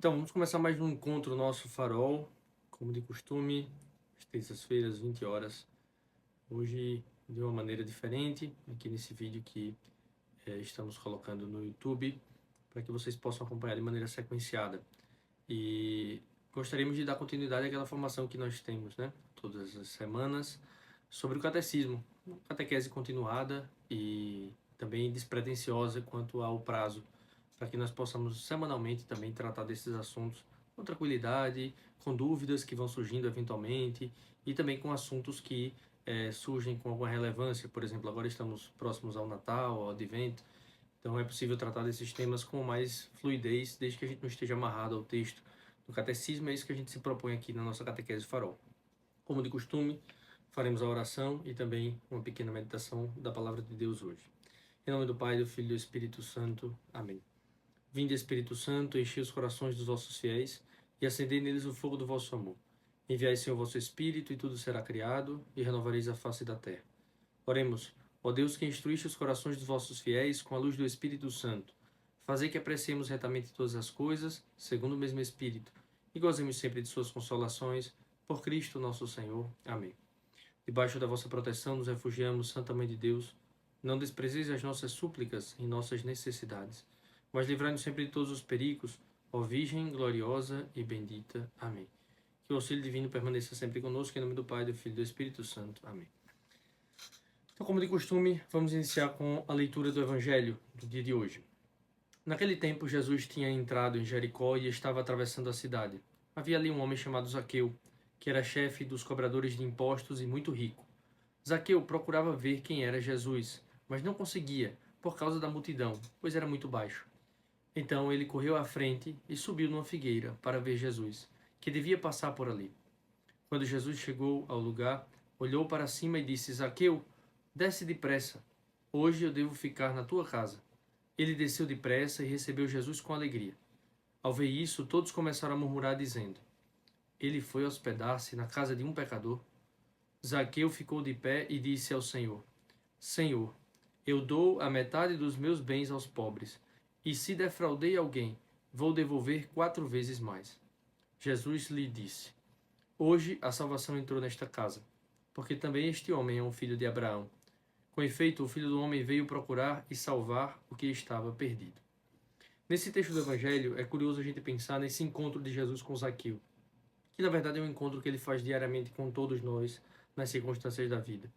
Então, vamos começar mais um encontro nosso Farol, como de costume, às terças-feiras, 20 horas. Hoje, de uma maneira diferente, aqui nesse vídeo que estamos colocando no YouTube, para que vocês possam acompanhar de maneira sequenciada. E gostaríamos de dar continuidade àquela formação que nós temos, né, todas as semanas, sobre o catecismo, uma catequese continuada e também despretensiosa quanto ao prazo, para que nós possamos semanalmente também tratar desses assuntos com tranquilidade, com dúvidas que vão surgindo eventualmente e também com assuntos que surgem com alguma relevância. Por exemplo, agora estamos próximos ao Natal, ao Advento, então é possível tratar desses temas com mais fluidez, desde que a gente não esteja amarrado ao texto do catecismo. É isso que a gente se propõe aqui na nossa catequese Farol. Como de costume, faremos a oração e também uma pequena meditação da palavra de Deus hoje. Em nome do Pai, do Filho e do Espírito Santo. Amém. Vinde, Espírito Santo, enchei os corações dos vossos fiéis e acendei neles o fogo do vosso amor. Enviai, Senhor, o vosso Espírito, e tudo será criado, e renovareis a face da terra. Oremos, ó Deus, que instruíste os corações dos vossos fiéis com a luz do Espírito Santo. Fazei que apreciemos retamente todas as coisas, segundo o mesmo Espírito, e gozemos sempre de suas consolações, por Cristo nosso Senhor. Amém. Debaixo da vossa proteção nos refugiamos, Santa Mãe de Deus. Não desprezeis as nossas súplicas em nossas necessidades, mas livrai-nos sempre de todos os perigos, ó Virgem gloriosa e bendita. Amém. Que o auxílio divino permaneça sempre conosco, em nome do Pai, do Filho e do Espírito Santo. Amém. Então, como de costume, vamos iniciar com a leitura do Evangelho do dia de hoje. Naquele tempo, Jesus tinha entrado em Jericó e estava atravessando a cidade. Havia ali um homem chamado Zaqueu, que era chefe dos cobradores de impostos e muito rico. Zaqueu procurava ver quem era Jesus, mas não conseguia, por causa da multidão, pois era muito baixo. Então ele correu à frente e subiu numa figueira para ver Jesus, que devia passar por ali. Quando Jesus chegou ao lugar, olhou para cima e disse: Zaqueu, desce depressa. Hoje eu devo ficar na tua casa. Ele desceu depressa e recebeu Jesus com alegria. Ao ver isso, todos começaram a murmurar, dizendo: Ele foi hospedar-se na casa de um pecador. Zaqueu ficou de pé e disse ao Senhor: Senhor, eu dou a metade dos meus bens aos pobres, e se defraudei alguém, vou devolver 4 vezes mais. Jesus lhe disse: Hoje a salvação entrou nesta casa, porque também este homem é um filho de Abraão. Com efeito, o Filho do Homem veio procurar e salvar o que estava perdido. Nesse texto do Evangelho, é curioso a gente pensar nesse encontro de Jesus com Zaqueu, que na verdade é um encontro que ele faz diariamente com todos nós nas circunstâncias da vida.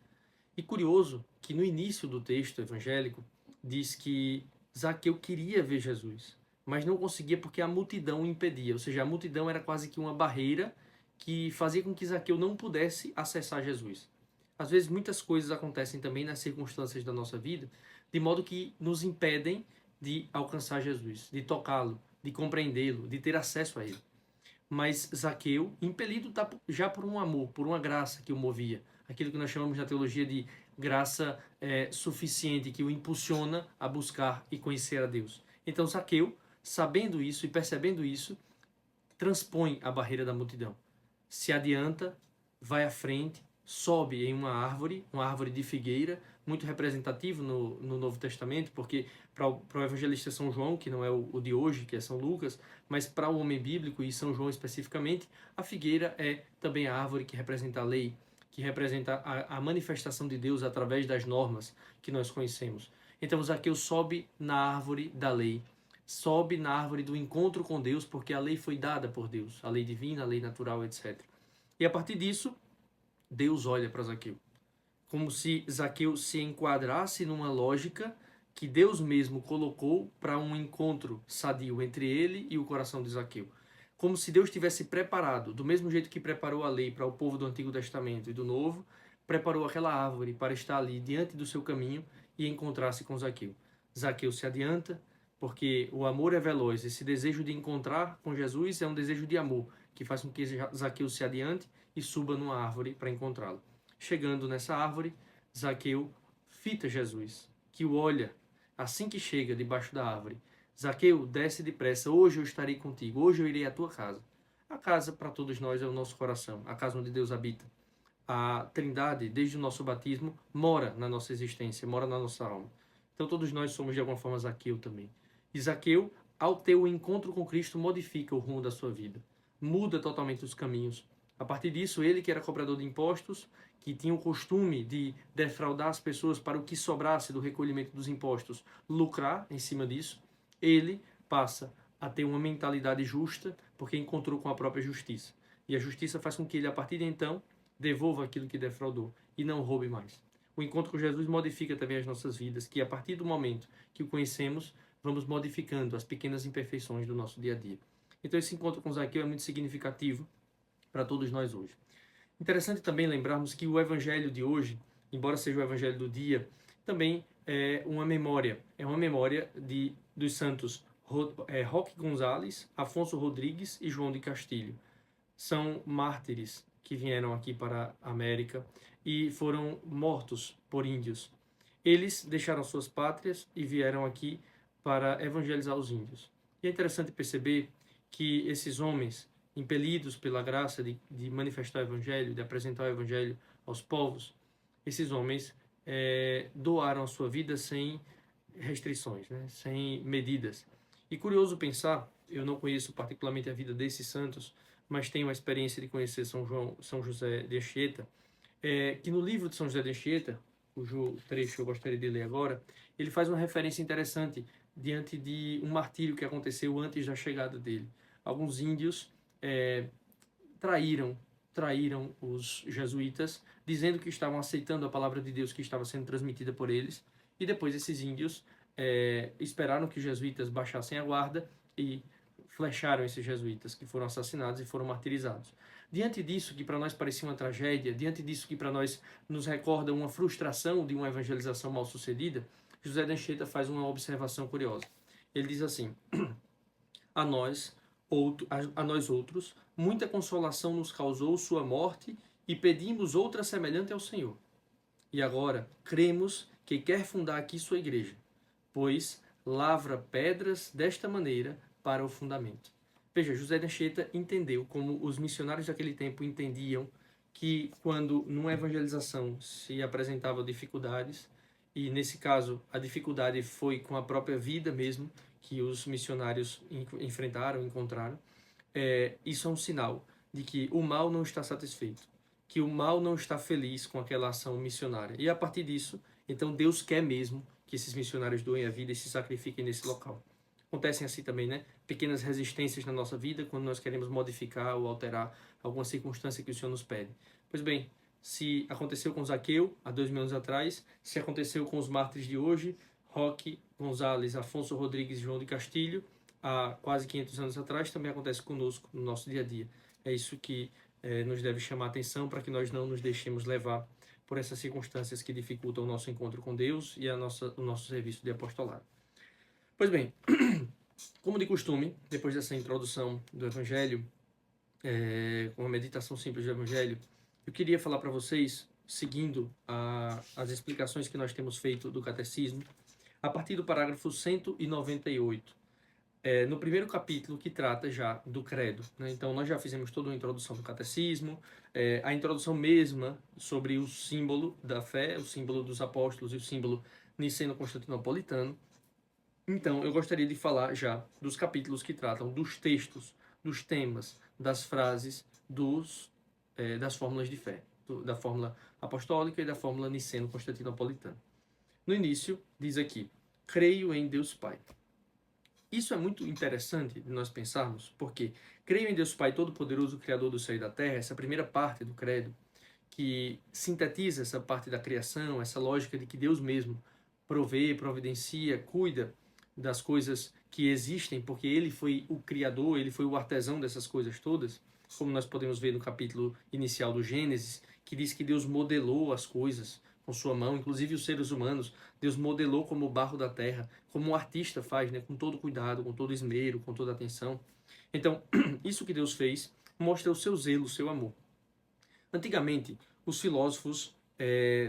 E curioso que no início do texto evangélico diz que Zaqueu queria ver Jesus, mas não conseguia porque a multidão o impedia. Ou seja, a multidão era quase que uma barreira que fazia com que Zaqueu não pudesse acessar Jesus. Às vezes muitas coisas acontecem também nas circunstâncias da nossa vida, de modo que nos impedem de alcançar Jesus, de tocá-lo, de compreendê-lo, de ter acesso a ele. Mas Zaqueu, impelido já por um amor, por uma graça que o movia, aquilo que nós chamamos na teologia de graça suficiente, que o impulsiona a buscar e conhecer a Deus. Então Zaqueu, sabendo isso e percebendo isso, transpõe a barreira da multidão, se adianta, vai à frente, sobe em uma árvore de figueira, muito representativo no Novo Testamento, porque para o evangelista São João, que não é o de hoje, que é São Lucas, mas para o homem bíblico e São João especificamente, a figueira é também a árvore que representa a lei, que representa a manifestação de Deus através das normas que nós conhecemos. Então Zaqueu sobe na árvore da lei, sobe na árvore do encontro com Deus, porque a lei foi dada por Deus, a lei divina, a lei natural, etc. E a partir disso, Deus olha para Zaqueu, como se Zaqueu se enquadrasse numa lógica que Deus mesmo colocou para um encontro sadio entre ele e o coração de Zaqueu. Como se Deus tivesse preparado, do mesmo jeito que preparou a lei para o povo do Antigo Testamento e do Novo, preparou aquela árvore para estar ali diante do seu caminho e encontrar-se com Zaqueu. Zaqueu se adianta, porque o amor é veloz. Esse desejo de encontrar com Jesus é um desejo de amor, que faz com que Zaqueu se adiante e suba numa árvore para encontrá-lo. Chegando nessa árvore, Zaqueu fita Jesus, que o olha assim que chega debaixo da árvore. Zaqueu, desce depressa, hoje eu estarei contigo, hoje eu irei à tua casa. A casa, para todos nós, é o nosso coração, a casa onde Deus habita. A Trindade, desde o nosso batismo, mora na nossa existência, mora na nossa alma. Então todos nós somos de alguma forma Zaqueu também. E Zaqueu ao ter o encontro com Cristo, modifica o rumo da sua vida. Muda totalmente os caminhos. A partir disso, ele que era cobrador de impostos, que tinha o costume de defraudar as pessoas para o que sobrasse do recolhimento dos impostos, lucrar em cima disso, ele passa a ter uma mentalidade justa, porque encontrou com a própria justiça. E a justiça faz com que ele, a partir de então, devolva aquilo que defraudou e não roube mais. O encontro com Jesus modifica também as nossas vidas, que a partir do momento que o conhecemos, vamos modificando as pequenas imperfeições do nosso dia a dia. Então esse encontro com Zaqueu é muito significativo para todos nós hoje. Interessante também lembrarmos que o evangelho de hoje, embora seja o evangelho do dia, também é uma memória dos santos Roque Gonzalez, Afonso Rodrigues e João de Castilho. São mártires que vieram aqui para a América e foram mortos por índios. Eles deixaram suas pátrias e vieram aqui para evangelizar os índios. E é interessante perceber que esses homens, impelidos pela graça de manifestar o evangelho, de apresentar o evangelho aos povos, esses homens doaram a sua vida sem restrições, né? Sem medidas. E curioso pensar, eu não conheço particularmente a vida desses santos, mas tenho a experiência de conhecer São José de Anchieta, que no livro de São José de Anchieta, cujo trecho eu gostaria de ler agora, ele faz uma referência interessante diante de um martírio que aconteceu antes da chegada dele. Alguns índios traíram os jesuítas, dizendo que estavam aceitando a palavra de Deus que estava sendo transmitida por eles, e depois esses índios esperaram que os jesuítas baixassem a guarda e flecharam esses jesuítas, que foram assassinados e foram martirizados. Diante disso, que para nós parecia uma tragédia, diante disso que para nós nos recorda uma frustração de uma evangelização mal sucedida, José de Anchieta faz uma observação curiosa. Ele diz assim: a nós outros, muita consolação nos causou sua morte e pedimos outra semelhante ao Senhor. E agora cremos que quer fundar aqui sua igreja, pois lavra pedras desta maneira para o fundamento. Veja, José de Anchieta entendeu como os missionários daquele tempo entendiam que quando numa evangelização se apresentavam dificuldades, e nesse caso a dificuldade foi com a própria vida mesmo, que os missionários enfrentaram, encontraram, isso é um sinal de que o mal não está satisfeito, que o mal não está feliz com aquela ação missionária. E a partir disso, então Deus quer mesmo que esses missionários doem a vida e se sacrifiquem nesse local. Acontecem assim também, né? Pequenas resistências na nossa vida quando nós queremos modificar ou alterar alguma circunstância que o Senhor nos pede. Pois bem, se aconteceu com Zaqueu há 2000 anos atrás, se aconteceu com os mártires de hoje, Roque Gonzalez, Afonso Rodrigues e João de Castilho, há quase 500 anos atrás, também acontece conosco no nosso dia a dia. É isso que nos deve chamar a atenção para que nós não nos deixemos levar por essas circunstâncias que dificultam o nosso encontro com Deus e o nosso serviço de apostolado. Pois bem, como de costume, depois dessa introdução do Evangelho, com uma meditação simples do Evangelho, eu queria falar para vocês, seguindo as explicações que nós temos feito do Catecismo, a partir do parágrafo 198, no primeiro capítulo que trata já do credo, né? Então nós já fizemos toda uma introdução do catecismo, a introdução mesma sobre o símbolo da fé, o símbolo dos apóstolos e o símbolo niceno-constantinopolitano. Então eu gostaria de falar já dos capítulos que tratam dos textos, dos temas, das frases, das fórmulas de fé, da fórmula apostólica e da fórmula niceno-constantinopolitana. No início diz aqui: creio em Deus Pai. Isso é muito interessante de nós pensarmos, porque creio em Deus Pai Todo-Poderoso, Criador do céu e da terra, essa primeira parte do credo, que sintetiza essa parte da criação, essa lógica de que Deus mesmo provê, providencia, cuida das coisas que existem, porque Ele foi o Criador, Ele foi o artesão dessas coisas todas, como nós podemos ver no capítulo inicial do Gênesis, que diz que Deus modelou as coisas com sua mão, inclusive os seres humanos, Deus modelou como o barro da terra, como um artista faz, né, com todo cuidado, com todo esmero, com toda atenção. Então, isso que Deus fez mostra o seu zelo, o seu amor. Antigamente, os filósofos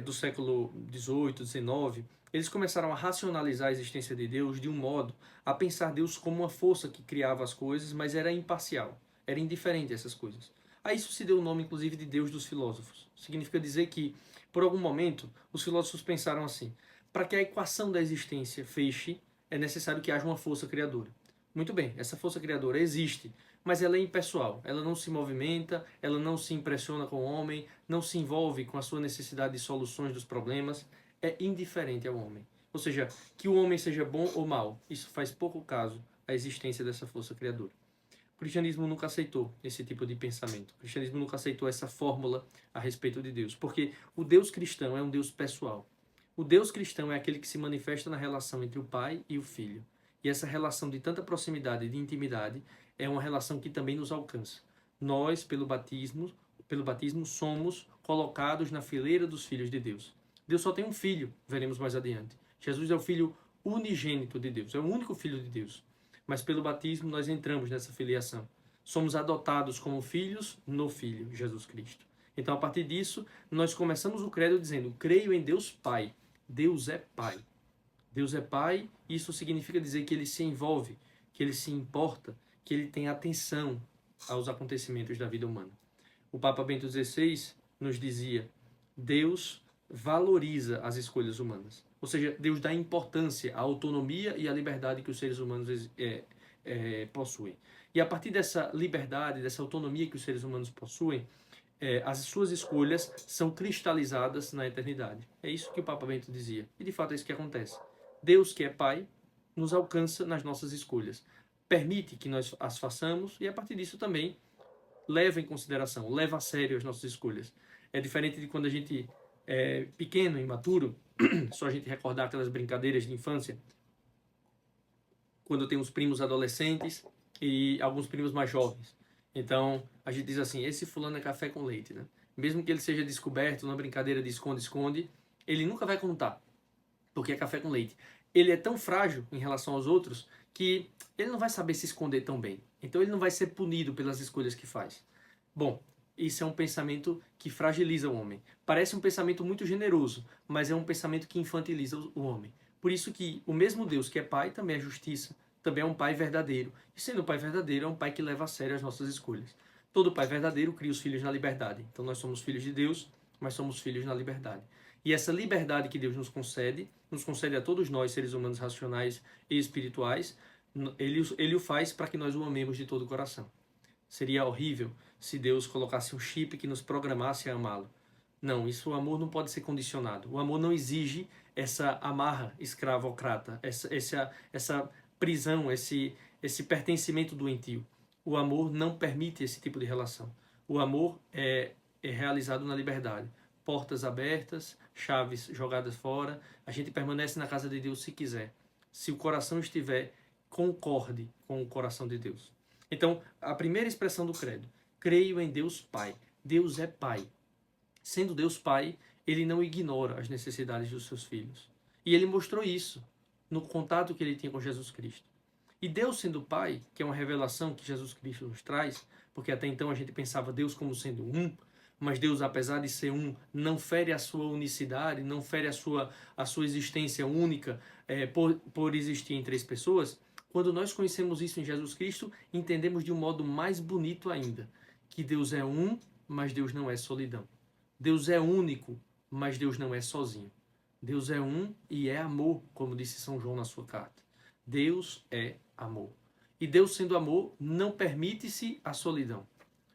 do século XVIII, XIX, eles começaram a racionalizar a existência de Deus de um modo a pensar Deus como uma força que criava as coisas, mas era imparcial, era indiferente a essas coisas. A isso se deu o nome, inclusive, de Deus dos filósofos. Significa dizer que, por algum momento, os filósofos pensaram assim: para que a equação da existência feche, é necessário que haja uma força criadora. Muito bem, essa força criadora existe, mas ela é impessoal, ela não se movimenta, ela não se impressiona com o homem, não se envolve com a sua necessidade de soluções dos problemas, é indiferente ao homem. Ou seja, que o homem seja bom ou mau, isso faz pouco caso à existência dessa força criadora. O cristianismo nunca aceitou esse tipo de pensamento. O cristianismo nunca aceitou essa fórmula a respeito de Deus, porque o Deus cristão é um Deus pessoal. O Deus cristão é aquele que se manifesta na relação entre o Pai e o Filho. E essa relação de tanta proximidade e de intimidade é uma relação que também nos alcança. Nós, pelo batismo somos colocados na fileira dos filhos de Deus. Deus só tem um filho, veremos mais adiante. Jesus é o filho unigênito de Deus, é o único filho de Deus. Mas pelo batismo nós entramos nessa filiação. Somos adotados como filhos no Filho, Jesus Cristo. Então, a partir disso, nós começamos o credo dizendo: creio em Deus Pai. Deus é Pai. Deus é Pai, isso significa dizer que ele se envolve, que ele se importa, que ele tem atenção aos acontecimentos da vida humana. O Papa Bento XVI nos dizia: Deus valoriza as escolhas humanas. Ou seja, Deus dá importância à autonomia e à liberdade que os seres humanos possuem. E a partir dessa liberdade, dessa autonomia que os seres humanos possuem, as suas escolhas são cristalizadas na eternidade. É isso que o Papa Bento dizia. E de fato é isso que acontece. Deus, que é Pai, nos alcança nas nossas escolhas. Permite que nós as façamos e a partir disso também leva em consideração, leva a sério as nossas escolhas. É diferente de quando a gente é pequeno, imaturo, só a gente recordar aquelas brincadeiras de infância, quando tem os primos adolescentes e alguns primos mais jovens. Então, a gente diz assim: esse fulano é café com leite, né? Mesmo que ele seja descoberto na brincadeira de esconde-esconde, ele nunca vai contar, porque é café com leite. Ele é tão frágil em relação aos outros que ele não vai saber se esconder tão bem. Então ele não vai ser punido pelas escolhas que faz. Bom, isso é um pensamento que fragiliza o homem. Parece um pensamento muito generoso, mas é um pensamento que infantiliza o homem. Por isso que o mesmo Deus que é Pai também é justiça, também é um Pai verdadeiro. E sendo um Pai verdadeiro, é um Pai que leva a sério as nossas escolhas. Todo Pai verdadeiro cria os filhos na liberdade. Então nós somos filhos de Deus, mas somos filhos na liberdade. E essa liberdade que Deus nos concede a todos nós, seres humanos racionais e espirituais, ele o faz para que nós o amemos de todo o coração. Seria horrível se Deus colocasse um chip que nos programasse a amá-lo. Não, o amor não pode ser condicionado. O amor não exige essa amarra escravocrata, essa prisão, esse pertencimento doentio. O amor não permite esse tipo de relação. O amor é realizado na liberdade. Portas abertas, chaves jogadas fora. A gente permanece na casa de Deus se quiser. Se o coração estiver concorde com o coração de Deus. Então, a primeira expressão do credo: creio em Deus Pai. Deus é Pai. Sendo Deus Pai, ele não ignora as necessidades dos seus filhos. E ele mostrou isso no contato que ele tinha com Jesus Cristo. E Deus sendo Pai, que é uma revelação que Jesus Cristo nos traz, porque até então a gente pensava Deus como sendo um, mas Deus, apesar de ser um, não fere a sua unicidade, não fere a sua existência única por existir em três pessoas. Quando nós conhecemos isso em Jesus Cristo, entendemos de um modo mais bonito ainda, que Deus é um, mas Deus não é solidão. Deus é único, mas Deus não é sozinho. Deus é um e é amor, como disse São João na sua carta. Deus é amor. E Deus sendo amor, não permite-se a solidão.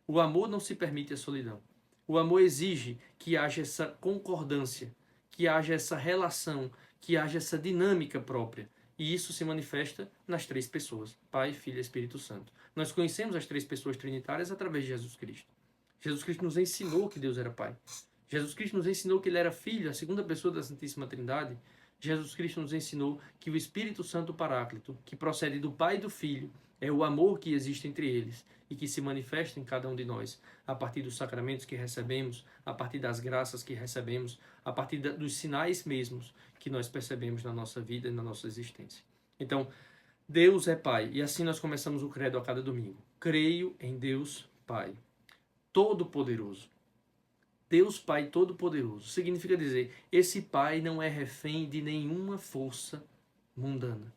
O amor não se permite a solidão. O amor exige que haja essa concordância, que haja essa relação, que haja essa dinâmica própria. E isso se manifesta nas três pessoas, Pai, Filho e Espírito Santo. Nós conhecemos as três pessoas trinitárias através de Jesus Cristo. Jesus Cristo nos ensinou que Deus era Pai. Jesus Cristo nos ensinou que Ele era Filho, a segunda pessoa da Santíssima Trindade. Jesus Cristo nos ensinou que o Espírito Santo Paráclito, que procede do Pai e do Filho, é o amor que existe entre eles e que se manifesta em cada um de nós, a partir dos sacramentos que recebemos, a partir das graças que recebemos, a partir dos sinais mesmos que nós percebemos na nossa vida e na nossa existência. Então, Deus é Pai, e assim nós começamos o credo a cada domingo. Creio em Deus Pai, Todo-Poderoso. Deus Pai Todo-Poderoso significa dizer, esse Pai não é refém de nenhuma força mundana.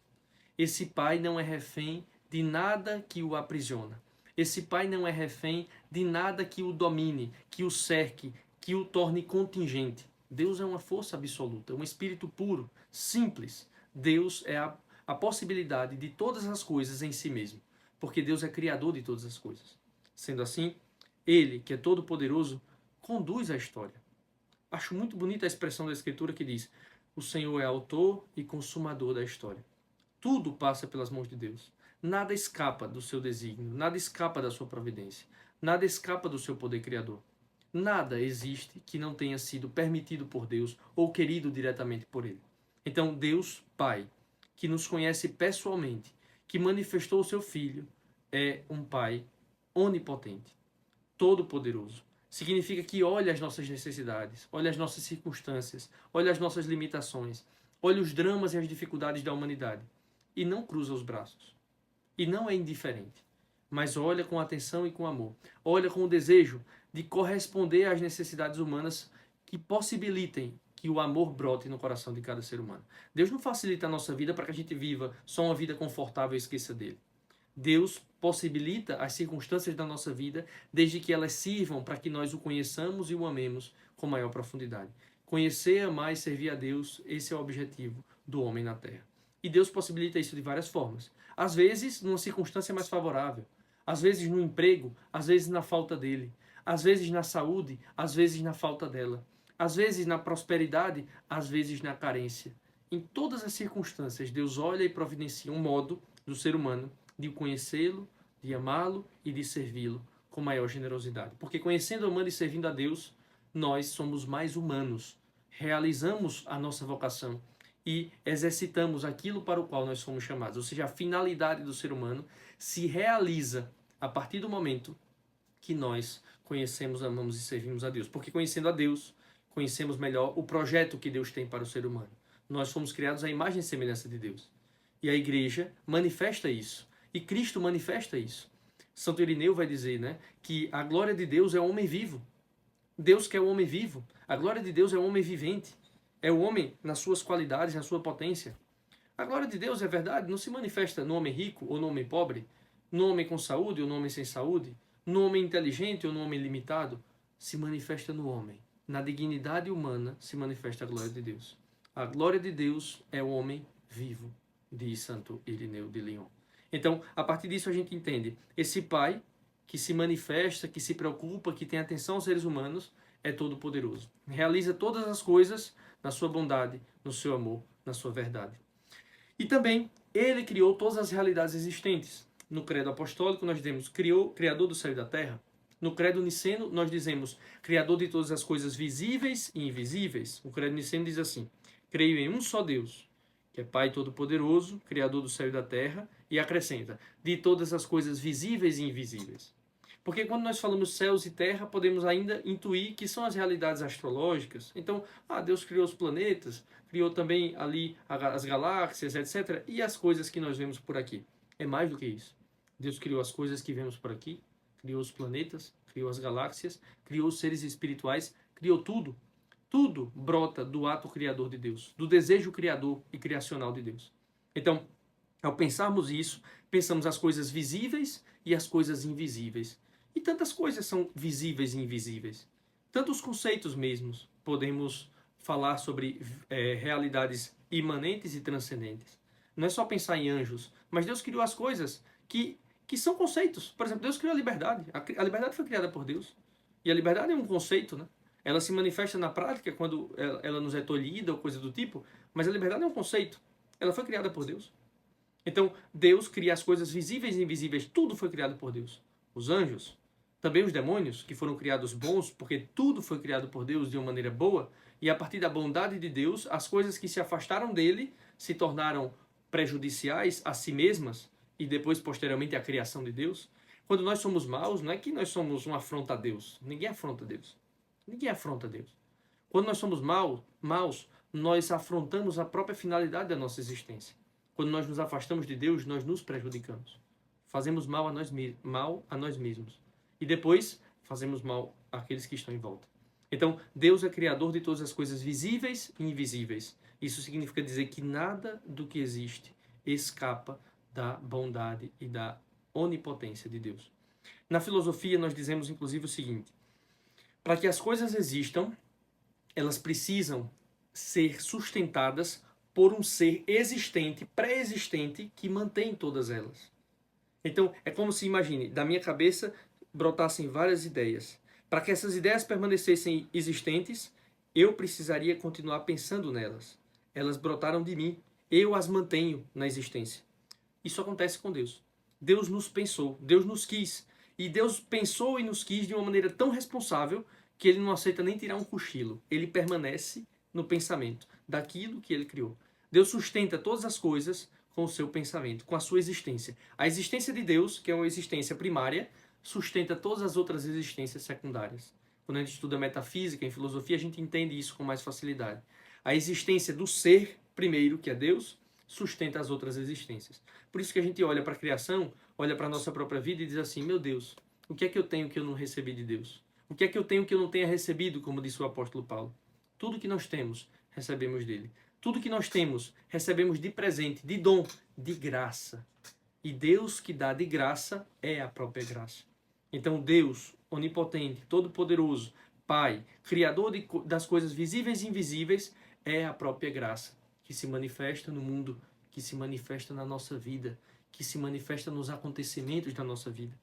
Esse Pai não é refém de nada que o aprisiona. Esse Pai não é refém de nada que o domine, que o cerque, que o torne contingente. Deus é uma força absoluta, um espírito puro, simples. Deus é a possibilidade de todas as coisas em si mesmo, porque Deus é criador de todas as coisas. Sendo assim, Ele, que é todo-poderoso, conduz a história. Acho muito bonita a expressão da Escritura que diz: o Senhor é autor e consumador da história. Tudo passa pelas mãos de Deus. Nada escapa do seu desígnio, nada escapa da sua providência, nada escapa do seu poder criador. Nada existe que não tenha sido permitido por Deus ou querido diretamente por Ele. Então, Deus, Pai, que nos conhece pessoalmente, que manifestou o seu Filho, é um Pai onipotente, todo-poderoso. Significa que olha as nossas necessidades, olha as nossas circunstâncias, olha as nossas limitações, olha os dramas e as dificuldades da humanidade e não cruza os braços. E não é indiferente, mas olha com atenção e com amor. Olha com o desejo de corresponder às necessidades humanas que possibilitem que o amor brote no coração de cada ser humano. Deus não facilita a nossa vida para que a gente viva só uma vida confortável e esqueça dele. Deus possibilita as circunstâncias da nossa vida desde que elas sirvam para que nós o conheçamos e o amemos com maior profundidade. Conhecer, amar e servir a Deus, esse é o objetivo do homem na Terra. E Deus possibilita isso de várias formas. Às vezes, numa circunstância mais favorável. Às vezes no emprego, às vezes na falta dele. Às vezes na saúde, às vezes na falta dela. Às vezes na prosperidade, às vezes na carência. Em todas as circunstâncias, Deus olha e providencia um modo do ser humano de conhecê-lo, de amá-lo e de servi-lo com maior generosidade. Porque conhecendo, amando e servindo a Deus, nós somos mais humanos, realizamos a nossa vocação e exercitamos aquilo para o qual nós fomos chamados. Ou seja, a finalidade do ser humano se realiza a partir do momento que nós conhecemos, amamos e servimos a Deus. Porque conhecendo a Deus, conhecemos melhor o projeto que Deus tem para o ser humano. Nós fomos criados à imagem e semelhança de Deus. E a igreja manifesta isso. E Cristo manifesta isso. Santo Irineu vai dizer, né, que a glória de Deus é o homem vivo. Deus quer o homem vivo. A glória de Deus é o homem vivente. É o homem nas suas qualidades, na sua potência. A glória de Deus, é verdade, não se manifesta no homem rico ou no homem pobre, no homem com saúde ou no homem sem saúde, no homem inteligente ou no homem limitado. Se manifesta no homem. Na dignidade humana se manifesta a glória de Deus. A glória de Deus é o homem vivo, diz Santo Irineu de Lyon. Então, a partir disso a gente entende, esse Pai que se manifesta, que se preocupa, que tem atenção aos seres humanos, é todo-poderoso. Realiza todas as coisas na sua bondade, no seu amor, na sua verdade. E também, ele criou todas as realidades existentes. No credo apostólico nós dizemos Criador do céu e da terra. No credo niceno nós dizemos Criador de todas as coisas visíveis e invisíveis. O credo niceno diz assim: creio em um só Deus, que é Pai Todo-Poderoso, Criador do céu e da terra, e acrescenta, de todas as coisas visíveis e invisíveis. Porque quando nós falamos céus e terra, podemos ainda intuir que são as realidades astrológicas. Então, Deus criou os planetas, criou também ali as galáxias, etc. E as coisas que nós vemos por aqui. É mais do que isso. Deus criou as coisas que vemos por aqui, criou os planetas, criou as galáxias, criou os seres espirituais, criou tudo. Tudo brota do ato criador de Deus, do desejo criador e criacional de Deus. Então, ao pensarmos isso, pensamos as coisas visíveis e as coisas invisíveis. E tantas coisas são visíveis e invisíveis. Tantos conceitos mesmos. Podemos falar sobre realidades imanentes e transcendentes. Não é só pensar em anjos, mas Deus criou as coisas que são conceitos. Por exemplo, Deus criou a liberdade. A liberdade foi criada por Deus. E a liberdade é um conceito, né? Ela se manifesta na prática quando ela nos é tolhida ou coisa do tipo, mas a liberdade é um conceito. Ela foi criada por Deus. Então, Deus cria as coisas visíveis e invisíveis. Tudo foi criado por Deus. Os anjos, também os demônios, que foram criados bons, porque tudo foi criado por Deus de uma maneira boa, e a partir da bondade de Deus, as coisas que se afastaram dele se tornaram prejudiciais a si mesmas, e depois, posteriormente, a criação de Deus. Quando nós somos maus, não é que nós somos uma afronta a Deus. Ninguém afronta Deus. Ninguém afronta Deus. Quando nós somos maus, nós afrontamos a própria finalidade da nossa existência. Quando nós nos afastamos de Deus, nós nos prejudicamos. Fazemos mal a nós mesmos. E depois, fazemos mal àqueles que estão em volta. Então, Deus é criador de todas as coisas visíveis e invisíveis. Isso significa dizer que nada do que existe escapa da bondade e da onipotência de Deus. Na filosofia, nós dizemos, inclusive, o seguinte: para que as coisas existam, elas precisam ser sustentadas por um ser existente, pré-existente, que mantém todas elas. Então, é como se, imagine, da minha cabeça brotassem várias ideias. Para que essas ideias permanecessem existentes, eu precisaria continuar pensando nelas. Elas brotaram de mim, eu as mantenho na existência. Isso acontece com Deus. Deus nos pensou, Deus nos quis. E Deus pensou e nos quis de uma maneira tão responsável que ele não aceita nem tirar um cochilo. Ele permanece no pensamento daquilo que ele criou. Deus sustenta todas as coisas com o seu pensamento, com a sua existência. A existência de Deus, que é uma existência primária, sustenta todas as outras existências secundárias. Quando a gente estuda metafísica, em filosofia, a gente entende isso com mais facilidade. A existência do ser primeiro, que é Deus, sustenta as outras existências. Por isso que a gente olha para a criação, olha para a nossa própria vida e diz assim, meu Deus, o que é que eu tenho que eu não recebi de Deus? O que é que eu tenho que eu não tenha recebido, como disse o apóstolo Paulo? Tudo que nós temos, recebemos dele. Tudo que nós temos, recebemos de presente, de dom, de graça. E Deus que dá de graça é a própria graça. Então Deus, onipotente, todo-poderoso, Pai, Criador das coisas visíveis e invisíveis, é a própria graça, que se manifesta no mundo, que se manifesta na nossa vida, que se manifesta nos acontecimentos da nossa vida.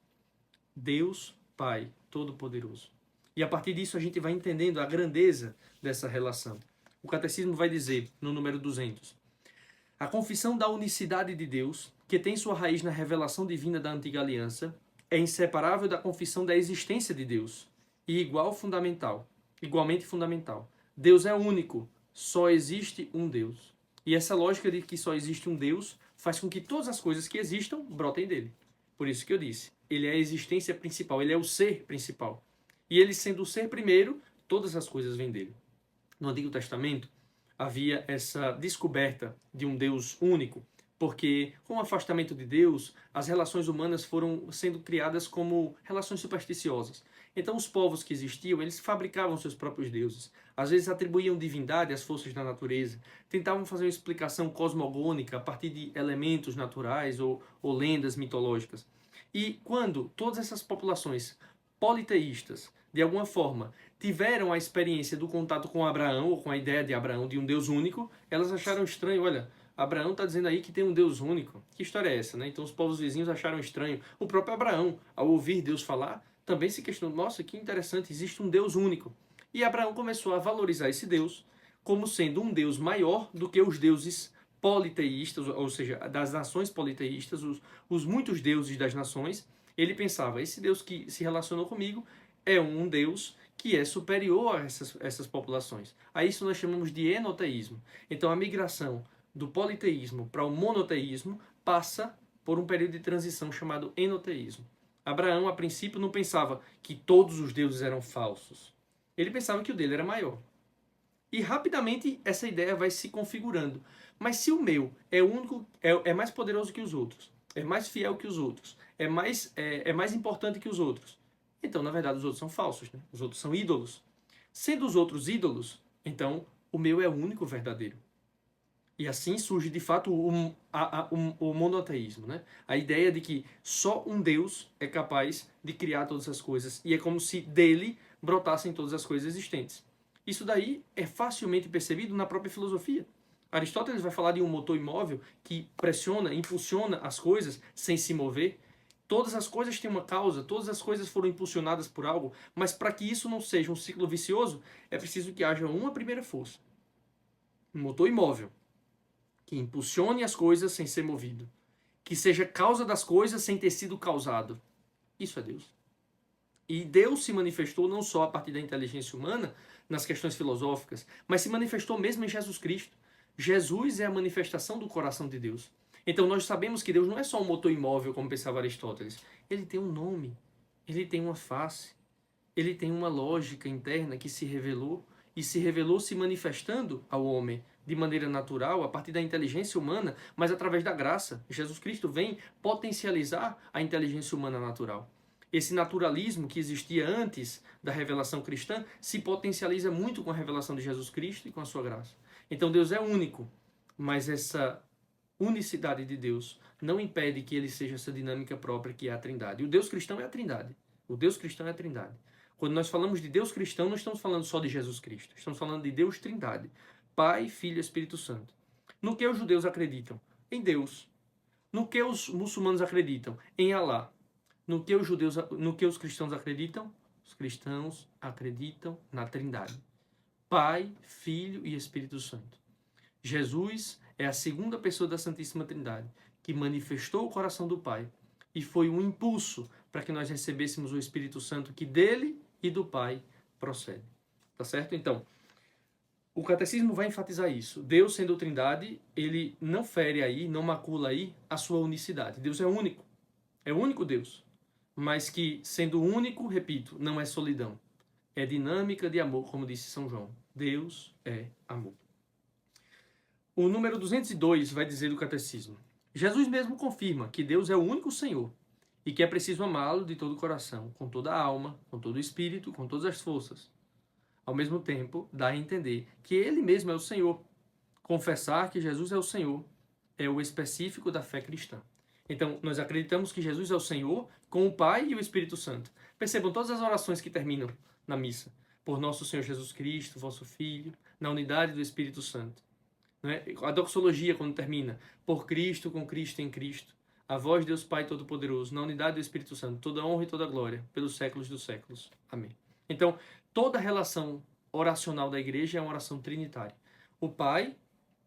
Deus, Pai, todo-poderoso. E a partir disso a gente vai entendendo a grandeza dessa relação. O Catecismo vai dizer, no número 200, a confissão da unicidade de Deus, que tem sua raiz na revelação divina da Antiga Aliança, é inseparável da confissão da existência de Deus e igualmente fundamental. Deus é único, só existe um Deus. E essa lógica de que só existe um Deus faz com que todas as coisas que existam brotem dele. Por isso que eu disse, ele é a existência principal, ele é o ser principal. E ele sendo o ser primeiro, todas as coisas vêm dele. No Antigo Testamento, havia essa descoberta de um Deus único, porque com o afastamento de Deus, as relações humanas foram sendo criadas como relações supersticiosas. Então os povos que existiam, eles fabricavam seus próprios deuses. Às vezes atribuíam divindade às forças da natureza, tentavam fazer uma explicação cosmogônica a partir de elementos naturais ou lendas mitológicas. E quando todas essas populações politeístas, de alguma forma, tiveram a experiência do contato com Abraão, ou com a ideia de Abraão, de um Deus único, elas acharam estranho, olha, Abraão está dizendo aí que tem um Deus único. Que história é essa, né? Então os povos vizinhos acharam estranho. O próprio Abraão, ao ouvir Deus falar, também se questionou, nossa, que interessante, existe um Deus único. E Abraão começou a valorizar esse Deus como sendo um Deus maior do que os deuses politeístas, ou seja, das nações politeístas, os muitos deuses das nações. Ele pensava, esse Deus que se relacionou comigo é um Deus que é superior a essas populações. A isso nós chamamos de enoteísmo. Então a migração do politeísmo para o monoteísmo passa por um período de transição chamado enoteísmo. Abraão, a princípio, não pensava que todos os deuses eram falsos. Ele pensava que o dele era maior. E rapidamente essa ideia vai se configurando. Mas se o meu é único, é mais poderoso que os outros, é mais fiel que os outros, é mais importante que os outros, então, na verdade, os outros são falsos, né? Os outros são ídolos. Sendo os outros ídolos, então, o meu é o único verdadeiro. E assim surge, de fato, o monoteísmo, né? A ideia de que só um Deus é capaz de criar todas as coisas. E é como se dele brotassem todas as coisas existentes. Isso daí é facilmente percebido na própria filosofia. Aristóteles vai falar de um motor imóvel que pressiona, impulsiona as coisas sem se mover. Todas as coisas têm uma causa, todas as coisas foram impulsionadas por algo, mas para que isso não seja um ciclo vicioso, é preciso que haja uma primeira força. Um motor imóvel, que impulsione as coisas sem ser movido. Que seja causa das coisas sem ter sido causado. Isso é Deus. E Deus se manifestou não só a partir da inteligência humana, nas questões filosóficas, mas se manifestou mesmo em Jesus Cristo. Jesus é a manifestação do coração de Deus. Então nós sabemos que Deus não é só um motor imóvel, como pensava Aristóteles. Ele tem um nome, ele tem uma face, ele tem uma lógica interna que se revelou e se revelou se manifestando ao homem de maneira natural, a partir da inteligência humana, mas através da graça. Jesus Cristo vem potencializar a inteligência humana natural. Esse naturalismo que existia antes da revelação cristã se potencializa muito com a revelação de Jesus Cristo e com a sua graça. Então Deus é único, mas essa unicidade de Deus não impede que ele seja essa dinâmica própria que é a Trindade. E o Deus cristão é a Trindade. O Deus cristão é a Trindade. Quando nós falamos de Deus cristão, não estamos falando só de Jesus Cristo. Estamos falando de Deus Trindade. Pai, Filho e Espírito Santo. No que os judeus acreditam? Em Deus. No que os muçulmanos acreditam? Em Alá. No que os cristãos acreditam? Os cristãos acreditam na Trindade. Pai, Filho e Espírito Santo. Jesus é a segunda pessoa da Santíssima Trindade, que manifestou o coração do Pai e foi um impulso para que nós recebêssemos o Espírito Santo que dele e do Pai procede. Tá certo? Então, o catecismo vai enfatizar isso. Deus, sendo Trindade, ele não fere aí, não macula aí a sua unicidade. Deus é único. É o único Deus. Mas que, sendo único, repito, não é solidão. É dinâmica de amor, como disse São João. Deus é amor. O número 202 vai dizer do catecismo: Jesus mesmo confirma que Deus é o único Senhor e que é preciso amá-lo de todo o coração, com toda a alma, com todo o espírito, com todas as forças. Ao mesmo tempo, dá a entender que ele mesmo é o Senhor. Confessar que Jesus é o Senhor é o específico da fé cristã. Então, nós acreditamos que Jesus é o Senhor com o Pai e o Espírito Santo. Percebam todas as orações que terminam na missa. Por nosso Senhor Jesus Cristo, vosso Filho, na unidade do Espírito Santo. Né? A doxologia, quando termina, por Cristo, com Cristo, em Cristo, a vós, Deus Pai Todo-Poderoso, na unidade do Espírito Santo, toda honra e toda glória, pelos séculos dos séculos. Amém. Então, toda a relação oracional da igreja é uma oração trinitária. O Pai,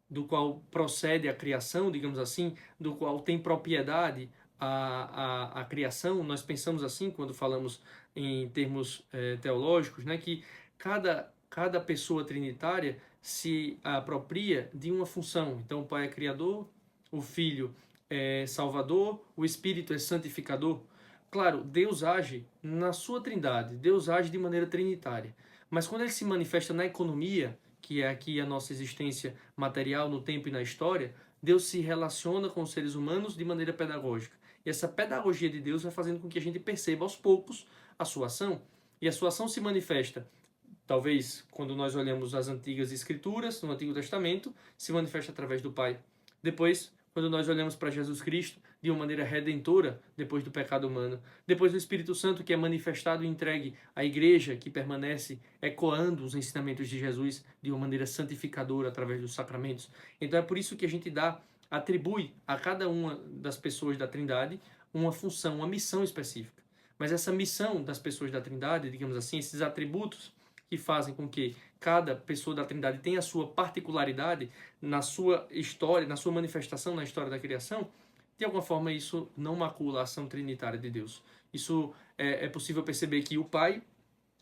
do qual procede a criação, digamos assim, do qual tem propriedade a criação, nós pensamos assim quando falamos em termos teológicos, né, que cada pessoa trinitária se apropria de uma função. Então, o Pai é criador, o Filho é salvador, o Espírito é santificador. Claro, Deus age na sua trindade, Deus age de maneira trinitária. Mas quando ele se manifesta na economia, que é aqui a nossa existência material no tempo e na história, Deus se relaciona com os seres humanos de maneira pedagógica. E essa pedagogia de Deus vai fazendo com que a gente perceba aos poucos a sua ação. E a sua ação se manifesta, talvez, quando nós olhamos as antigas escrituras, no Antigo Testamento, se manifesta através do Pai. Depois, quando nós olhamos para Jesus Cristo, de uma maneira redentora, depois do pecado humano. Depois do Espírito Santo, que é manifestado e entregue à igreja, que permanece ecoando os ensinamentos de Jesus de uma maneira santificadora, através dos sacramentos. Então é por isso que a gente atribui a cada uma das pessoas da Trindade uma função, uma missão específica. Mas essa missão das pessoas da Trindade, digamos assim, esses atributos que fazem com que cada pessoa da Trindade tenha a sua particularidade na sua história, na sua manifestação na história da criação, de alguma forma isso não macula a ação trinitária de Deus. Isso é possível perceber que o Pai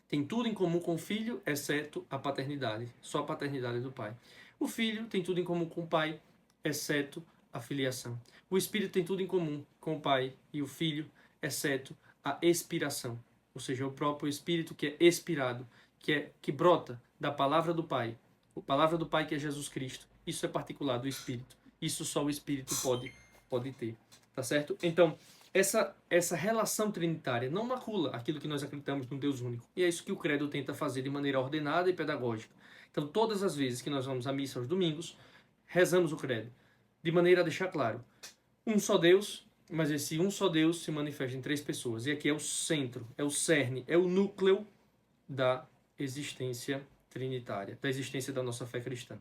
tem tudo em comum com o Filho, exceto a paternidade, só a paternidade do Pai. O Filho tem tudo em comum com o Pai, exceto a filiação. O Espírito tem tudo em comum com o Pai e o Filho, exceto a expiração, ou seja, o próprio Espírito que é expirado, que brota da palavra do Pai, a palavra do Pai que é Jesus Cristo. Isso é particular do Espírito. Isso só o Espírito pode ter, tá certo? Então, essa relação trinitária não macula aquilo que nós acreditamos num Deus único. E é isso que o credo tenta fazer de maneira ordenada e pedagógica. Então, todas as vezes que nós vamos à missa aos domingos, rezamos o credo, de maneira a deixar claro, um só Deus, mas esse um só Deus se manifesta em três pessoas. E aqui é o centro, é o cerne, é o núcleo da existência trinitária, da existência da nossa fé cristã.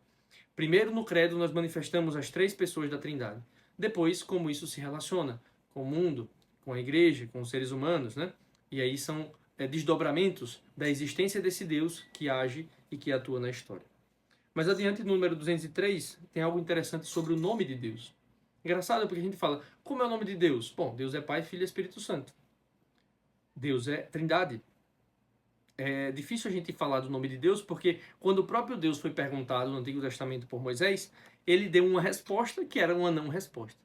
Primeiro, no credo, nós manifestamos as três pessoas da Trindade. Depois, como isso se relaciona com o mundo, com a igreja, com os seres humanos, né? E aí são desdobramentos da existência desse Deus que age e que atua na história. Mas adiante, no número 203, tem algo interessante sobre o nome de Deus. Engraçado, porque a gente fala, como é o nome de Deus? Bom, Deus é Pai, Filho e Espírito Santo. Deus é Trindade. É difícil a gente falar do nome de Deus, porque quando o próprio Deus foi perguntado no Antigo Testamento por Moisés, ele deu uma resposta que era uma não resposta.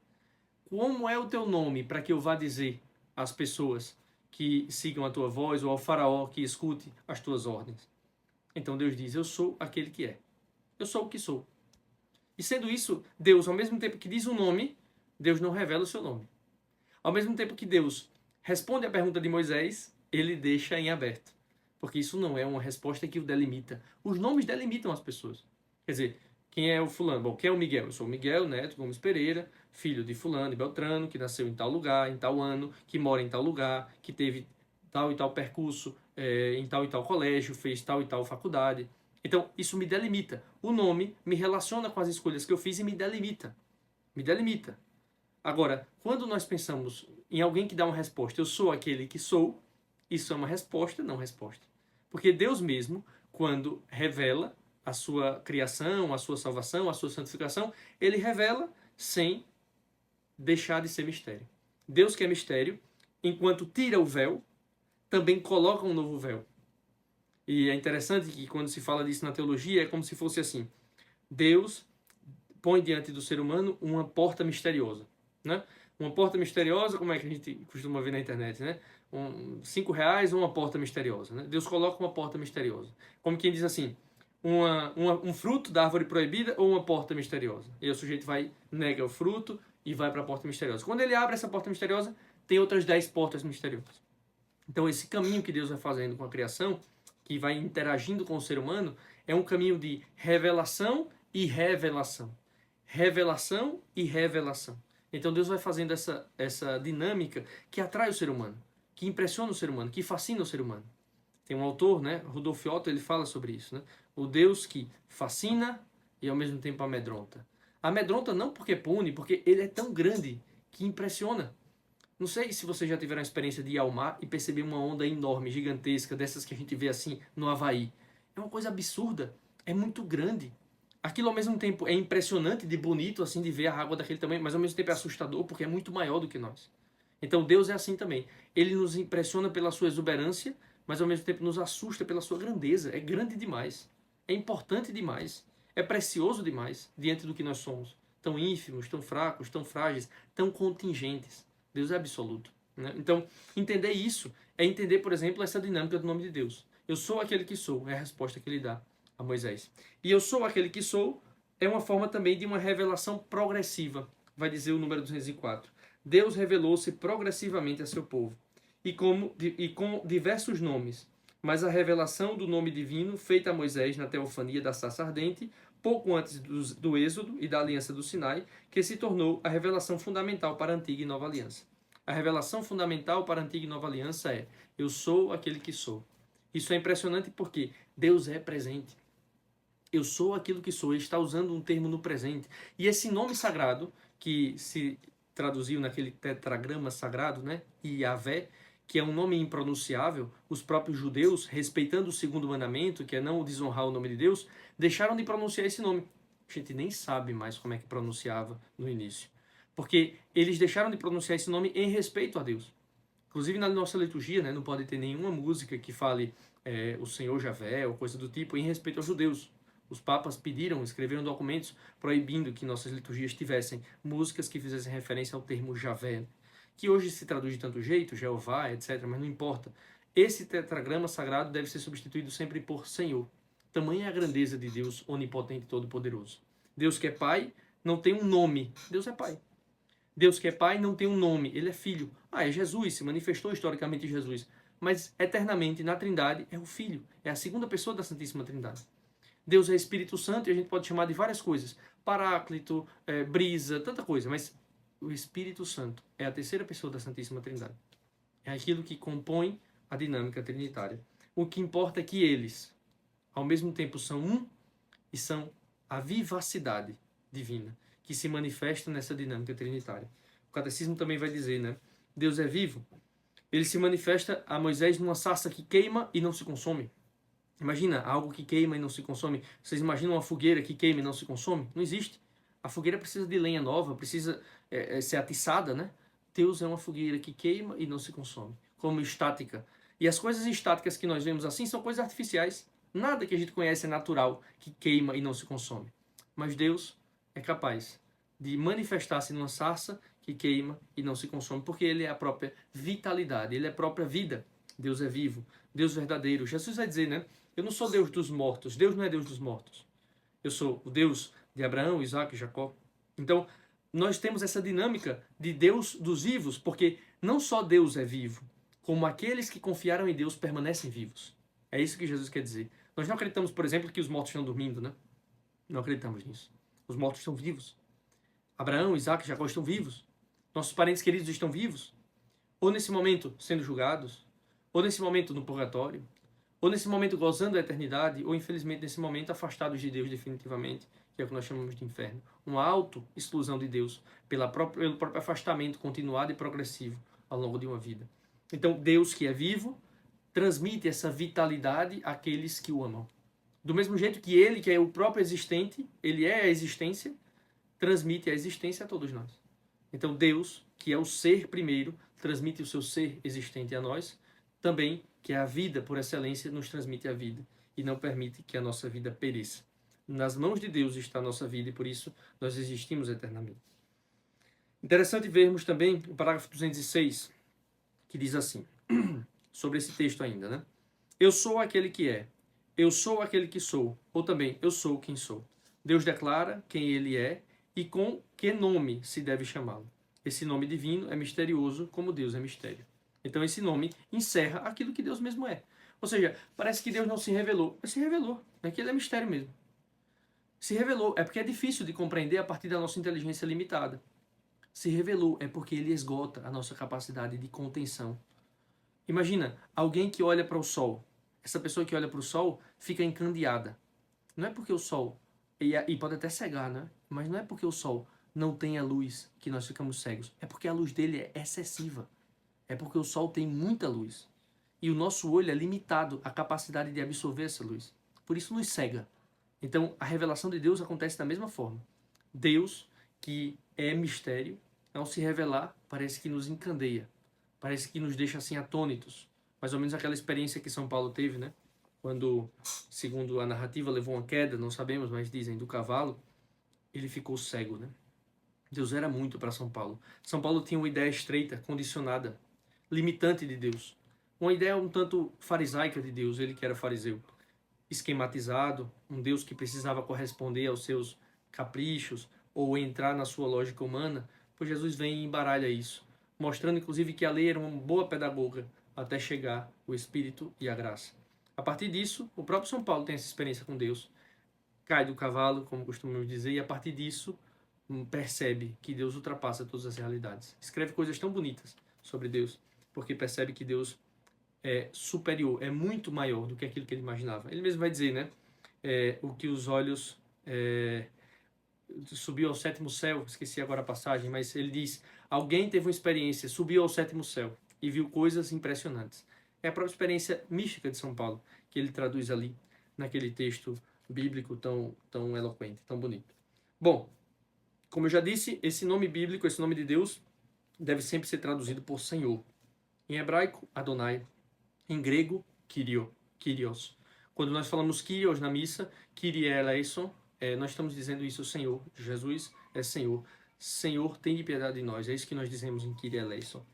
Como é o teu nome para que eu vá dizer às pessoas que sigam a tua voz ou ao faraó que escute as tuas ordens? Então Deus diz, eu sou aquele que é. Eu sou o que sou. E sendo isso, Deus, ao mesmo tempo que diz o nome, Deus não revela o seu nome. Ao mesmo tempo que Deus responde à pergunta de Moisés, ele deixa em aberto. Porque isso não é uma resposta que o delimita. Os nomes delimitam as pessoas. Quer dizer, quem é o fulano? Bom, quem é o Miguel? Eu sou o Miguel Neto Gomes Pereira, filho de fulano e Beltrano, que nasceu em tal lugar, em tal ano, que mora em tal lugar, que teve tal e tal percurso em tal e tal colégio, fez tal e tal faculdade. Então, isso me delimita. O nome me relaciona com as escolhas que eu fiz e me delimita. Me delimita. Agora, quando nós pensamos em alguém que dá uma resposta, eu sou aquele que sou, isso é uma resposta, não resposta. Porque Deus mesmo, quando revela a sua criação, a sua salvação, a sua santificação, ele revela sem deixar de ser mistério. Deus que é mistério, enquanto tira o véu, também coloca um novo véu. E é interessante que quando se fala disso na teologia, é como se fosse assim: Deus põe diante do ser humano uma porta misteriosa, né? Uma porta misteriosa, como é que a gente costuma ver na internet, né? R$5 ou uma porta misteriosa, né? Deus coloca uma porta misteriosa. Como quem diz assim, um fruto da árvore proibida ou uma porta misteriosa. E o sujeito vai, nega o fruto e vai para a porta misteriosa. Quando ele abre essa porta misteriosa, tem outras 10 portas misteriosas. Então esse caminho que Deus vai fazendo com a criação, que vai interagindo com o ser humano, é um caminho de revelação e revelação. Revelação e revelação. Então Deus vai fazendo essa dinâmica que atrai o ser humano, que impressiona o ser humano, que fascina o ser humano. Tem um autor, né, Rudolf Otto, ele fala sobre isso, né? O Deus que fascina e ao mesmo tempo amedronta. Amedronta não porque pune, porque ele é tão grande que impressiona. Não sei se vocês já tiveram a experiência de ir ao mar e perceber uma onda enorme, gigantesca, dessas que a gente vê assim no Havaí. É uma coisa absurda, é muito grande. Aquilo ao mesmo tempo é impressionante, de bonito, assim, de ver a água daquele tamanho, mas ao mesmo tempo é assustador, porque é muito maior do que nós. Então Deus é assim também. Ele nos impressiona pela sua exuberância, mas ao mesmo tempo nos assusta pela sua grandeza. É grande demais, é importante demais, é precioso demais diante do que nós somos. Tão ínfimos, tão fracos, tão frágeis, tão contingentes. Deus é absoluto, né? Então, entender isso é entender, por exemplo, essa dinâmica do nome de Deus. Eu sou aquele que sou, é a resposta que ele dá a Moisés. E eu sou aquele que sou é uma forma também de uma revelação progressiva, vai dizer o número 204. Deus revelou-se progressivamente a seu povo, e com diversos nomes, mas a revelação do nome divino feita a Moisés na teofania da sarça ardente, pouco antes do Êxodo e da Aliança do Sinai, que se tornou a revelação fundamental para a Antiga e Nova Aliança. A revelação fundamental para a Antiga e Nova Aliança é: eu sou aquele que sou. Isso é impressionante porque Deus é presente. Eu sou aquilo que sou. Ele está usando um termo no presente. E esse nome sagrado, que se traduziu naquele tetragrama sagrado, né? Yahvé, que é um nome impronunciável, os próprios judeus, respeitando o segundo mandamento, que é não desonrar o nome de Deus, deixaram de pronunciar esse nome. A gente nem sabe mais como é que pronunciava no início. Porque eles deixaram de pronunciar esse nome em respeito a Deus. Inclusive na nossa liturgia, né, não pode ter nenhuma música que fale o Senhor Javé ou coisa do tipo em respeito aos judeus. Os papas pediram, escreveram documentos proibindo que nossas liturgias tivessem músicas que fizessem referência ao termo Javé, que hoje se traduz de tanto jeito, Jeová, etc., mas não importa. Esse tetragrama sagrado deve ser substituído sempre por Senhor. Tamanha é a grandeza de Deus onipotente e todo-poderoso. Deus que é Pai não tem um nome. Deus é Pai. Deus que é Pai não tem um nome. Ele é Filho. É Jesus, se manifestou historicamente Jesus. Mas eternamente na Trindade é o Filho. É a segunda pessoa da Santíssima Trindade. Deus é Espírito Santo e a gente pode chamar de várias coisas. Paráclito, brisa, tanta coisa. Mas o Espírito Santo é a terceira pessoa da Santíssima Trindade. É aquilo que compõe a dinâmica trinitária. O que importa é que eles, ao mesmo tempo, são um e são a vivacidade divina que se manifesta nessa dinâmica trinitária. O catecismo também vai dizer, né? Deus é vivo. Ele se manifesta a Moisés numa sarça que queima e não se consome. Imagina algo que queima e não se consome. Vocês imaginam uma fogueira que queima e não se consome? Não existe. A fogueira precisa de lenha nova, precisa ser atiçada, né? Deus é uma fogueira que queima e não se consome, como estática. E as coisas estáticas que nós vemos assim são coisas artificiais. Nada que a gente conhece é natural, que queima e não se consome. Mas Deus é capaz de manifestar-se numa sarça que queima e não se consome, porque Ele é a própria vitalidade, Ele é a própria vida. Deus é vivo, Deus verdadeiro. Jesus vai dizer, né? Eu não sou Deus dos mortos, Deus não é Deus dos mortos. Eu sou o Deus de Abraão, Isaac e Jacó. Então, nós temos essa dinâmica de Deus dos vivos, porque não só Deus é vivo, como aqueles que confiaram em Deus permanecem vivos. É isso que Jesus quer dizer. Nós não acreditamos, por exemplo, que os mortos estão dormindo, né? Não acreditamos nisso. Os mortos estão vivos. Abraão, Isaac e Jacó estão vivos. Nossos parentes queridos estão vivos. Ou nesse momento sendo julgados, ou nesse momento no purgatório, ou nesse momento gozando a eternidade, ou infelizmente nesse momento afastados de Deus definitivamente, que é o que nós chamamos de inferno. Uma auto-exclusão de Deus pelo próprio afastamento continuado e progressivo ao longo de uma vida. Então, Deus que é vivo, transmite essa vitalidade àqueles que o amam. Do mesmo jeito que ele, que é o próprio existente, ele é a existência, transmite a existência a todos nós. Então Deus, que é o ser primeiro, transmite o seu ser existente a nós, também, que é a vida por excelência, nos transmite a vida e não permite que a nossa vida pereça. Nas mãos de Deus está a nossa vida e por isso nós existimos eternamente. Interessante vermos também o parágrafo 206, que diz assim, sobre esse texto ainda, né? Eu sou aquele que é, eu sou aquele que sou, ou também eu sou quem sou. Deus declara quem ele é e com que nome se deve chamá-lo. Esse nome divino é misterioso como Deus é mistério. Então esse nome encerra aquilo que Deus mesmo é. Ou seja, parece que Deus não se revelou, mas se revelou. É que ele é mistério mesmo. Se revelou, é porque é difícil de compreender a partir da nossa inteligência limitada. Se revelou, é porque ele esgota a nossa capacidade de contenção. Imagina, alguém que olha para o sol. Essa pessoa que olha para o sol fica encandeada. Não é porque o sol, e pode até cegar, né? Mas não é porque o sol não tem a luz que nós ficamos cegos. É porque a luz dele é excessiva. É porque o sol tem muita luz. E o nosso olho é limitado à capacidade de absorver essa luz. Por isso nos cega. Então a revelação de Deus acontece da mesma forma. Deus, que é mistério, ao se revelar, parece que nos encandeia. Parece que nos deixa assim atônitos. Mais ou menos aquela experiência que São Paulo teve, né? Quando, segundo a narrativa, levou uma queda, não sabemos, mas dizem, do cavalo, ele ficou cego, né? Deus era muito para São Paulo. São Paulo tinha uma ideia estreita, condicionada, limitante de Deus. Uma ideia um tanto farisaica de Deus, ele que era fariseu. Esquematizado, um Deus que precisava corresponder aos seus caprichos ou entrar na sua lógica humana, pois Jesus vem e embaralha isso, mostrando inclusive que a lei era uma boa pedagoga até chegar o Espírito e a graça. A partir disso, o próprio São Paulo tem essa experiência com Deus, cai do cavalo, como costumamos dizer, e a partir disso percebe que Deus ultrapassa todas as realidades. Escreve coisas tão bonitas sobre Deus, porque percebe que Deus é superior, é muito maior do que aquilo que ele imaginava. Ele mesmo vai dizer, né? O que os olhos... subiu ao sétimo céu, esqueci agora a passagem, mas ele diz, alguém teve uma experiência, subiu ao sétimo céu e viu coisas impressionantes. É a própria experiência mística de São Paulo, que ele traduz ali, naquele texto bíblico tão eloquente, tão bonito. Bom, como eu já disse, esse nome bíblico, esse nome de Deus, deve sempre ser traduzido por Senhor. Em hebraico, Adonai. Em grego, Kyrios. Quando nós falamos Kyrios na missa, Kyrie eleison, nós estamos dizendo isso, Senhor. Jesus é Senhor. Senhor, tem de piedade de nós. É isso que nós dizemos em Kyrie eleison.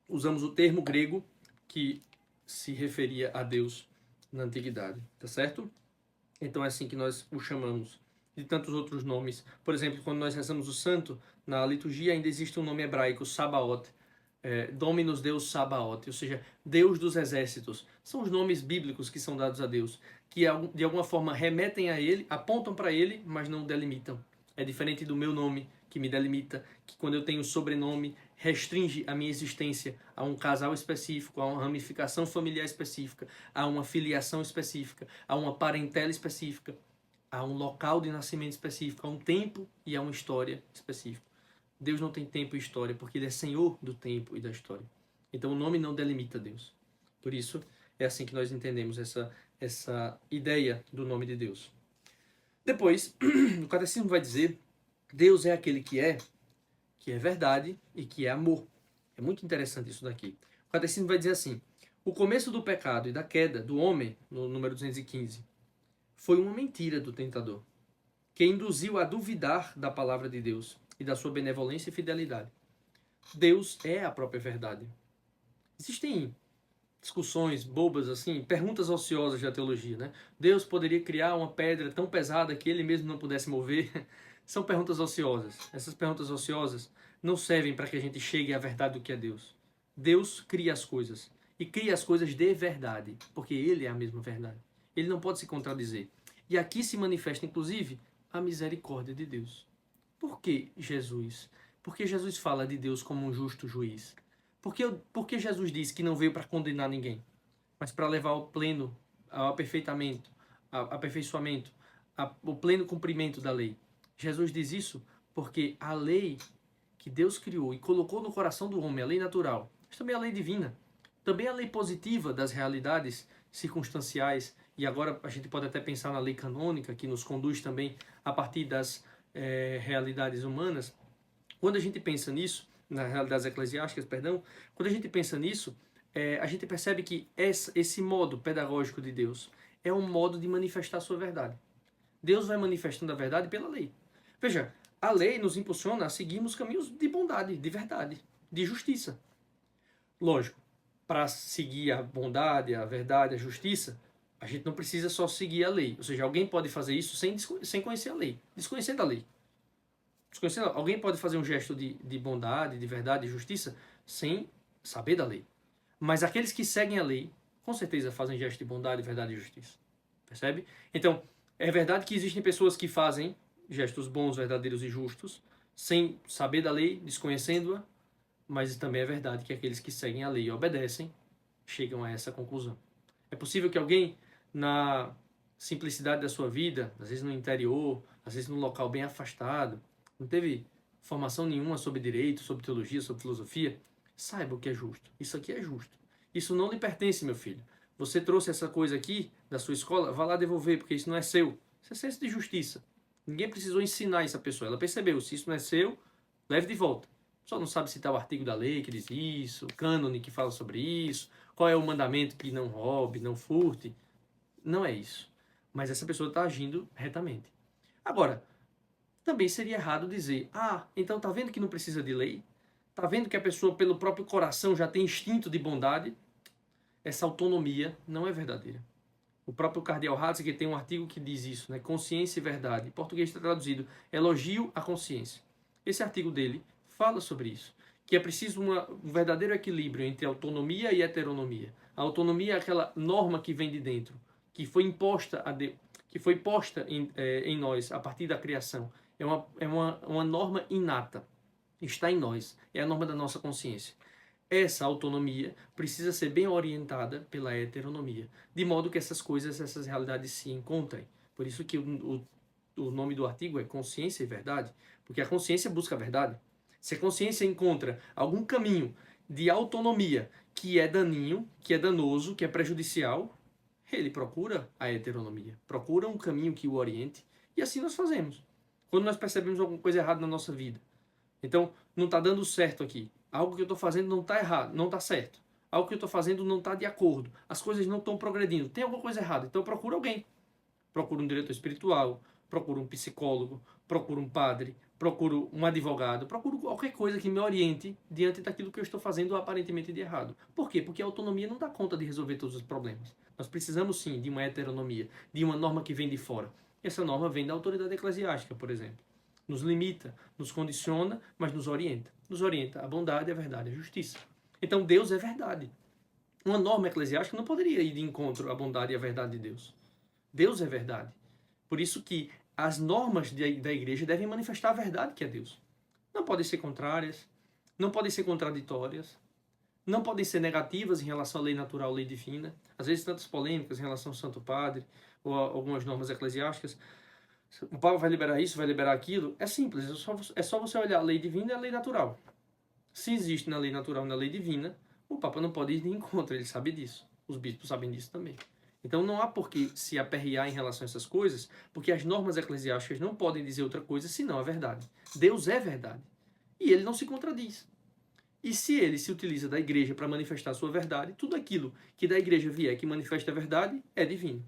Usamos o termo grego que se referia a Deus na antiguidade, tá certo? Então é assim que nós o chamamos. De tantos outros nomes. Por exemplo, quando nós rezamos o santo, na liturgia ainda existe um nome hebraico, Sabaoth. Dominus Deus Sabaoth, ou seja, Deus dos exércitos. São os nomes bíblicos que são dados a Deus, que de alguma forma remetem a Ele, apontam para Ele, mas não o delimitam. É diferente do meu nome, que me delimita, que quando eu tenho sobrenome, restringe a minha existência a um casal específico, a uma ramificação familiar específica, a uma filiação específica, a uma parentela específica, a um local de nascimento específico, a um tempo e a uma história específica. Deus não tem tempo e história, porque Ele é Senhor do tempo e da história. Então o nome não delimita Deus. Por isso, é assim que nós entendemos essa ideia do nome de Deus. Depois, o Catecismo vai dizer, Deus é aquele que é verdade e que é amor. É muito interessante isso daqui. O Catecismo vai dizer assim, o começo do pecado e da queda do homem, no número 215, foi uma mentira do tentador, que induziu a duvidar da palavra de Deus e da sua benevolência e fidelidade. Deus é a própria verdade. Existem discussões bobas assim, perguntas ociosas da teologia, né? Deus poderia criar uma pedra tão pesada que ele mesmo não pudesse mover? São perguntas ociosas. Essas perguntas ociosas não servem para que a gente chegue à verdade do que é Deus. Deus cria as coisas. E cria as coisas de verdade, porque Ele é a mesma verdade. Ele não pode se contradizer. E aqui se manifesta, inclusive, a misericórdia de Deus. Por que Jesus? Porque Jesus fala de Deus como um justo juiz. Por que Jesus diz que não veio para condenar ninguém? mas para levar ao pleno, ao aperfeiçoamento, o pleno cumprimento da lei. Jesus diz isso porque a lei que Deus criou e colocou no coração do homem, a lei natural, mas também a lei divina, também a lei positiva das realidades circunstanciais, e agora a gente pode até pensar na lei canônica, que nos conduz também a partir das realidades humanas. Quando a gente pensa nisso, nas realidades eclesiásticas, perdão, quando a gente pensa nisso, a gente percebe que esse modo pedagógico de Deus é um modo de manifestar a sua verdade. Deus vai manifestando a verdade pela lei. Veja, a lei nos impulsiona a seguirmos caminhos de bondade, de verdade, de justiça. Lógico, para seguir a bondade, a verdade, a justiça, a gente não precisa só seguir a lei. Ou seja, alguém pode fazer isso sem conhecer a lei, desconhecendo a lei. Alguém pode fazer um gesto de bondade, de verdade, de justiça, sem saber da lei. Mas aqueles que seguem a lei, com certeza fazem gesto de bondade, verdade e justiça. Percebe? Então, é verdade que existem pessoas que fazem gestos bons, verdadeiros e justos, sem saber da lei, desconhecendo-a, mas também é verdade que aqueles que seguem a lei e obedecem, chegam a essa conclusão. É possível que alguém, na simplicidade da sua vida, às vezes no interior, às vezes num local bem afastado, não teve formação nenhuma sobre direito, sobre teologia, sobre filosofia, saiba o que é justo. Isso aqui é justo. Isso não lhe pertence, meu filho. Você trouxe essa coisa aqui da sua escola, vá lá devolver, porque isso não é seu. Isso é senso de justiça. Ninguém precisou ensinar essa pessoa. Ela percebeu, se isso não é seu, leve de volta. Só não sabe citar o artigo da lei que diz isso, o cânone que fala sobre isso, qual é o mandamento que não roube, não furte. Não é isso. Mas essa pessoa está agindo retamente. Agora, também seria errado dizer, então tá vendo que não precisa de lei? Tá vendo que a pessoa, pelo próprio coração, já tem instinto de bondade? Essa autonomia não é verdadeira. O próprio Cardeal Ratzinger tem um artigo que diz isso, né? Consciência e verdade. Em português está traduzido, elogio à consciência. Esse artigo dele fala sobre isso, que é preciso um verdadeiro equilíbrio entre autonomia e heteronomia. A autonomia é aquela norma que vem de dentro, que foi imposta que foi posta em nós a partir da criação. É uma norma inata, está em nós, é a norma da nossa consciência. Essa autonomia precisa ser bem orientada pela heteronomia, de modo que essas coisas, essas realidades se encontrem. Por isso que o nome do artigo é Consciência e Verdade, porque a consciência busca a verdade. Se a consciência encontra algum caminho de autonomia que é daninho, que é danoso, que é prejudicial, ele procura a heteronomia, procura um caminho que o oriente, e assim nós fazemos. Quando nós percebemos alguma coisa errada na nossa vida, então não está dando certo aqui, algo que eu estou fazendo não está errado, não está certo, algo que eu estou fazendo não está de acordo, as coisas não estão progredindo, tem alguma coisa errada, então eu procuro alguém, procuro um diretor espiritual, procuro um psicólogo, procuro um padre, procuro um advogado, procuro qualquer coisa que me oriente diante daquilo que eu estou fazendo aparentemente de errado. Por quê? Porque a autonomia não dá conta de resolver todos os problemas. Nós precisamos sim de uma heteronomia, de uma norma que vem de fora. Essa norma vem da autoridade eclesiástica, por exemplo. Nos limita, nos condiciona, mas nos orienta. Nos orienta a bondade, a verdade, a justiça. Então Deus é verdade. Uma norma eclesiástica não poderia ir de encontro à bondade e à verdade de Deus. Deus é verdade. Por isso que as normas da igreja devem manifestar a verdade que é Deus. Não podem ser contrárias, não podem ser contraditórias, não podem ser negativas em relação à lei natural, à lei divina. Às vezes tantas polêmicas em relação ao Santo Padre ou a algumas normas eclesiásticas. O Papa vai liberar isso, vai liberar aquilo. É simples, é só você olhar a lei divina e a lei natural. Se existe na lei natural e na lei divina, o Papa não pode ir de encontro, ele sabe disso. Os bispos sabem disso também. Então não há por que se aperrear em relação a essas coisas, porque as normas eclesiásticas não podem dizer outra coisa senão a verdade. Deus é verdade. E ele não se contradiz. E se ele se utiliza da igreja para manifestar a sua verdade, tudo aquilo que da igreja vier que manifesta a verdade é divino.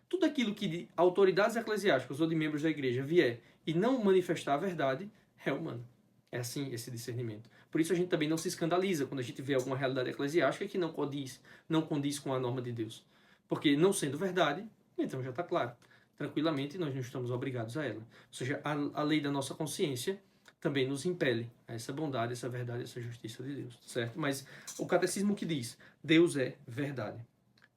Tudo aquilo que de autoridades eclesiásticas ou de membros da igreja vier e não manifestar a verdade é humano. É assim esse discernimento. Por isso a gente também não se escandaliza quando a gente vê alguma realidade eclesiástica que não condiz com a norma de Deus. Porque não sendo verdade, então já está claro. Tranquilamente nós não estamos obrigados a ela. Ou seja, a lei da nossa consciência também nos impele a essa bondade, essa verdade, essa justiça de Deus, certo? Mas o catecismo que diz, Deus é verdade.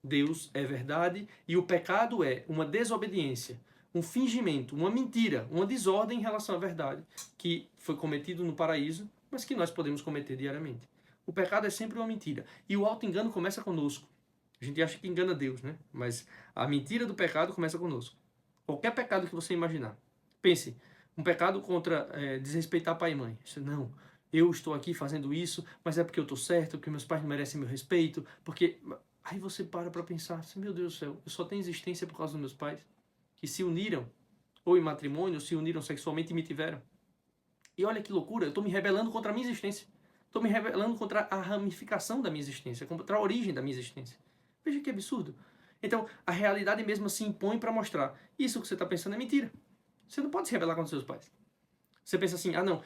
Deus é verdade e o pecado é uma desobediência, um fingimento, uma mentira, uma desordem em relação à verdade que foi cometido no paraíso, mas que nós podemos cometer diariamente. O pecado é sempre uma mentira. E o auto-engano começa conosco. A gente acha que engana Deus, né? Mas a mentira do pecado começa conosco. Qualquer pecado que você imaginar. Pense, um pecado contra desrespeitar pai e mãe. Não, eu estou aqui fazendo isso, mas é porque eu estou certo, porque meus pais não merecem meu respeito, porque... Aí você para pensar, assim, meu Deus do céu, eu só tenho existência por causa dos meus pais, que se uniram, ou em matrimônio, ou se uniram sexualmente e me tiveram. E olha que loucura, eu estou me rebelando contra a minha existência. Estou me rebelando contra a ramificação da minha existência, contra a origem da minha existência. Veja que absurdo. Então, a realidade mesmo se impõe para mostrar. Isso que você está pensando é mentira. Você não pode se rebelar contra seus pais. Você pensa assim, ah não,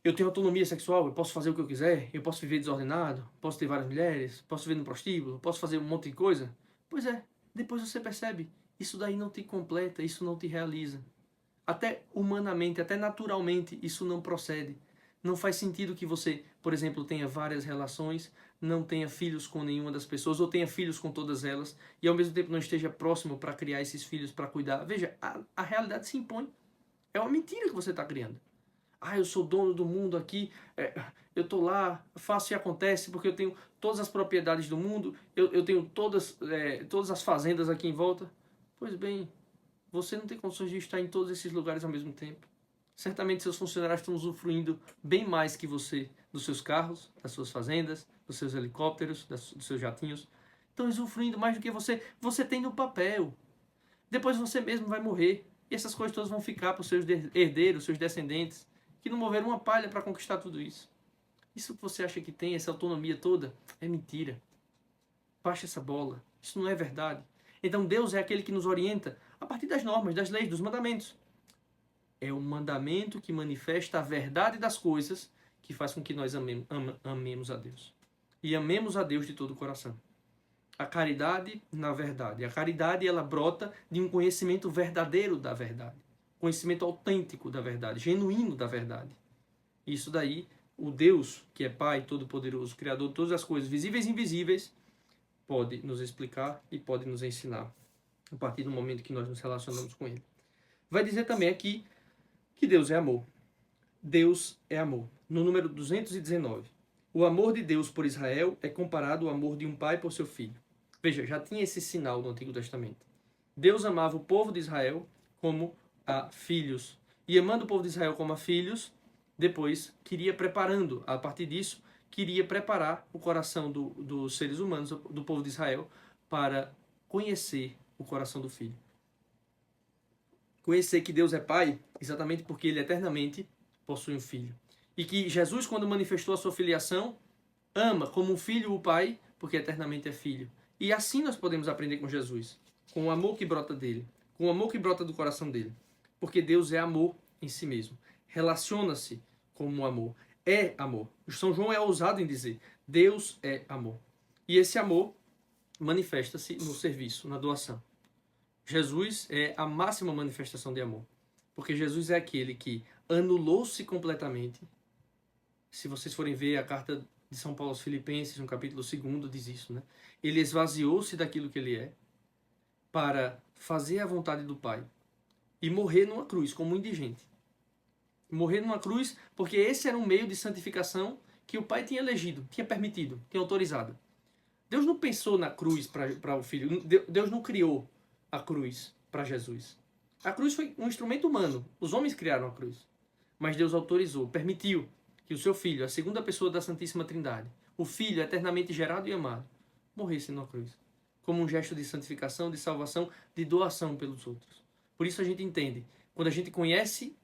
eu tenho autonomia sexual, eu posso fazer o que eu quiser, eu posso viver desordenado, posso ter várias mulheres, posso viver no prostíbulo, posso fazer um monte de coisa. Pois é, depois você percebe, isso daí não te completa, isso não te realiza. Até humanamente, até naturalmente, isso não procede. Não faz sentido que você, por exemplo, tenha várias relações, não tenha filhos com nenhuma das pessoas, ou tenha filhos com todas elas, e ao mesmo tempo não esteja próximo para criar esses filhos, para cuidar. Veja, a realidade se impõe. É uma mentira que você está criando. Ah, eu sou dono do mundo aqui, eu estou lá, faço e acontece, porque eu tenho todas as propriedades do mundo, eu tenho todas as fazendas aqui em volta. Pois bem, você não tem condições de estar em todos esses lugares ao mesmo tempo. Certamente seus funcionários estão usufruindo bem mais que você dos seus carros, das suas fazendas, dos seus helicópteros, dos seus jatinhos. Estão usufruindo mais do que você. Você tem no papel. Depois você mesmo vai morrer. E essas coisas todas vão ficar para os seus herdeiros, seus descendentes, que não moveram uma palha para conquistar tudo isso. Isso que você acha que tem, essa autonomia toda, é mentira. Baixa essa bola. Isso não é verdade. Então Deus é aquele que nos orienta a partir das normas, das leis, dos mandamentos. É o mandamento que manifesta a verdade das coisas que faz com que nós amemos a Deus. E amemos a Deus de todo o coração. A caridade na verdade. A caridade, ela brota de um conhecimento verdadeiro da verdade. Conhecimento autêntico da verdade, genuíno da verdade. Isso daí, o Deus, que é Pai Todo-Poderoso, Criador de todas as coisas, visíveis e invisíveis, pode nos explicar e pode nos ensinar a partir do momento que nós nos relacionamos com Ele. Vai dizer também aqui que Deus é amor. Deus é amor. No número 219. O amor de Deus por Israel é comparado ao amor de um pai por seu filho. Veja, já tinha esse sinal no Antigo Testamento. Deus amava o povo de Israel como a filhos. E amando o povo de Israel como a filhos, depois queria preparando, a partir disso, queria preparar o coração dos seres humanos, do povo de Israel, para conhecer o coração do filho. Conhecer que Deus é Pai, exatamente porque Ele eternamente possui um filho. E que Jesus, quando manifestou a sua filiação, ama como um filho o Pai, porque eternamente é filho. E assim nós podemos aprender com Jesus, com o amor que brota dele, com o amor que brota do coração dele. Porque Deus é amor em si mesmo. Relaciona-se como amor. É amor. São João é ousado em dizer, Deus é amor. E esse amor manifesta-se no serviço, na doação. Jesus é a máxima manifestação de amor. Porque Jesus é aquele que anulou-se completamente. Se vocês forem ver a carta de São Paulo aos Filipenses, no capítulo 2, diz isso, né? Ele esvaziou-se daquilo que ele é para fazer a vontade do Pai e morrer numa cruz como um indigente. Morrer numa cruz porque esse era um meio de santificação que o Pai tinha elegido, tinha permitido, tinha autorizado. Deus não pensou na cruz para o Filho. Deus não criou a cruz para Jesus. A cruz foi um instrumento humano. Os homens criaram a cruz. Mas Deus autorizou, permitiu que o seu Filho, a segunda pessoa da Santíssima Trindade, o Filho eternamente gerado e amado, morresse na cruz. Como um gesto de santificação, de salvação, de doação pelos outros. Por isso a gente entende. Quando a gente conhece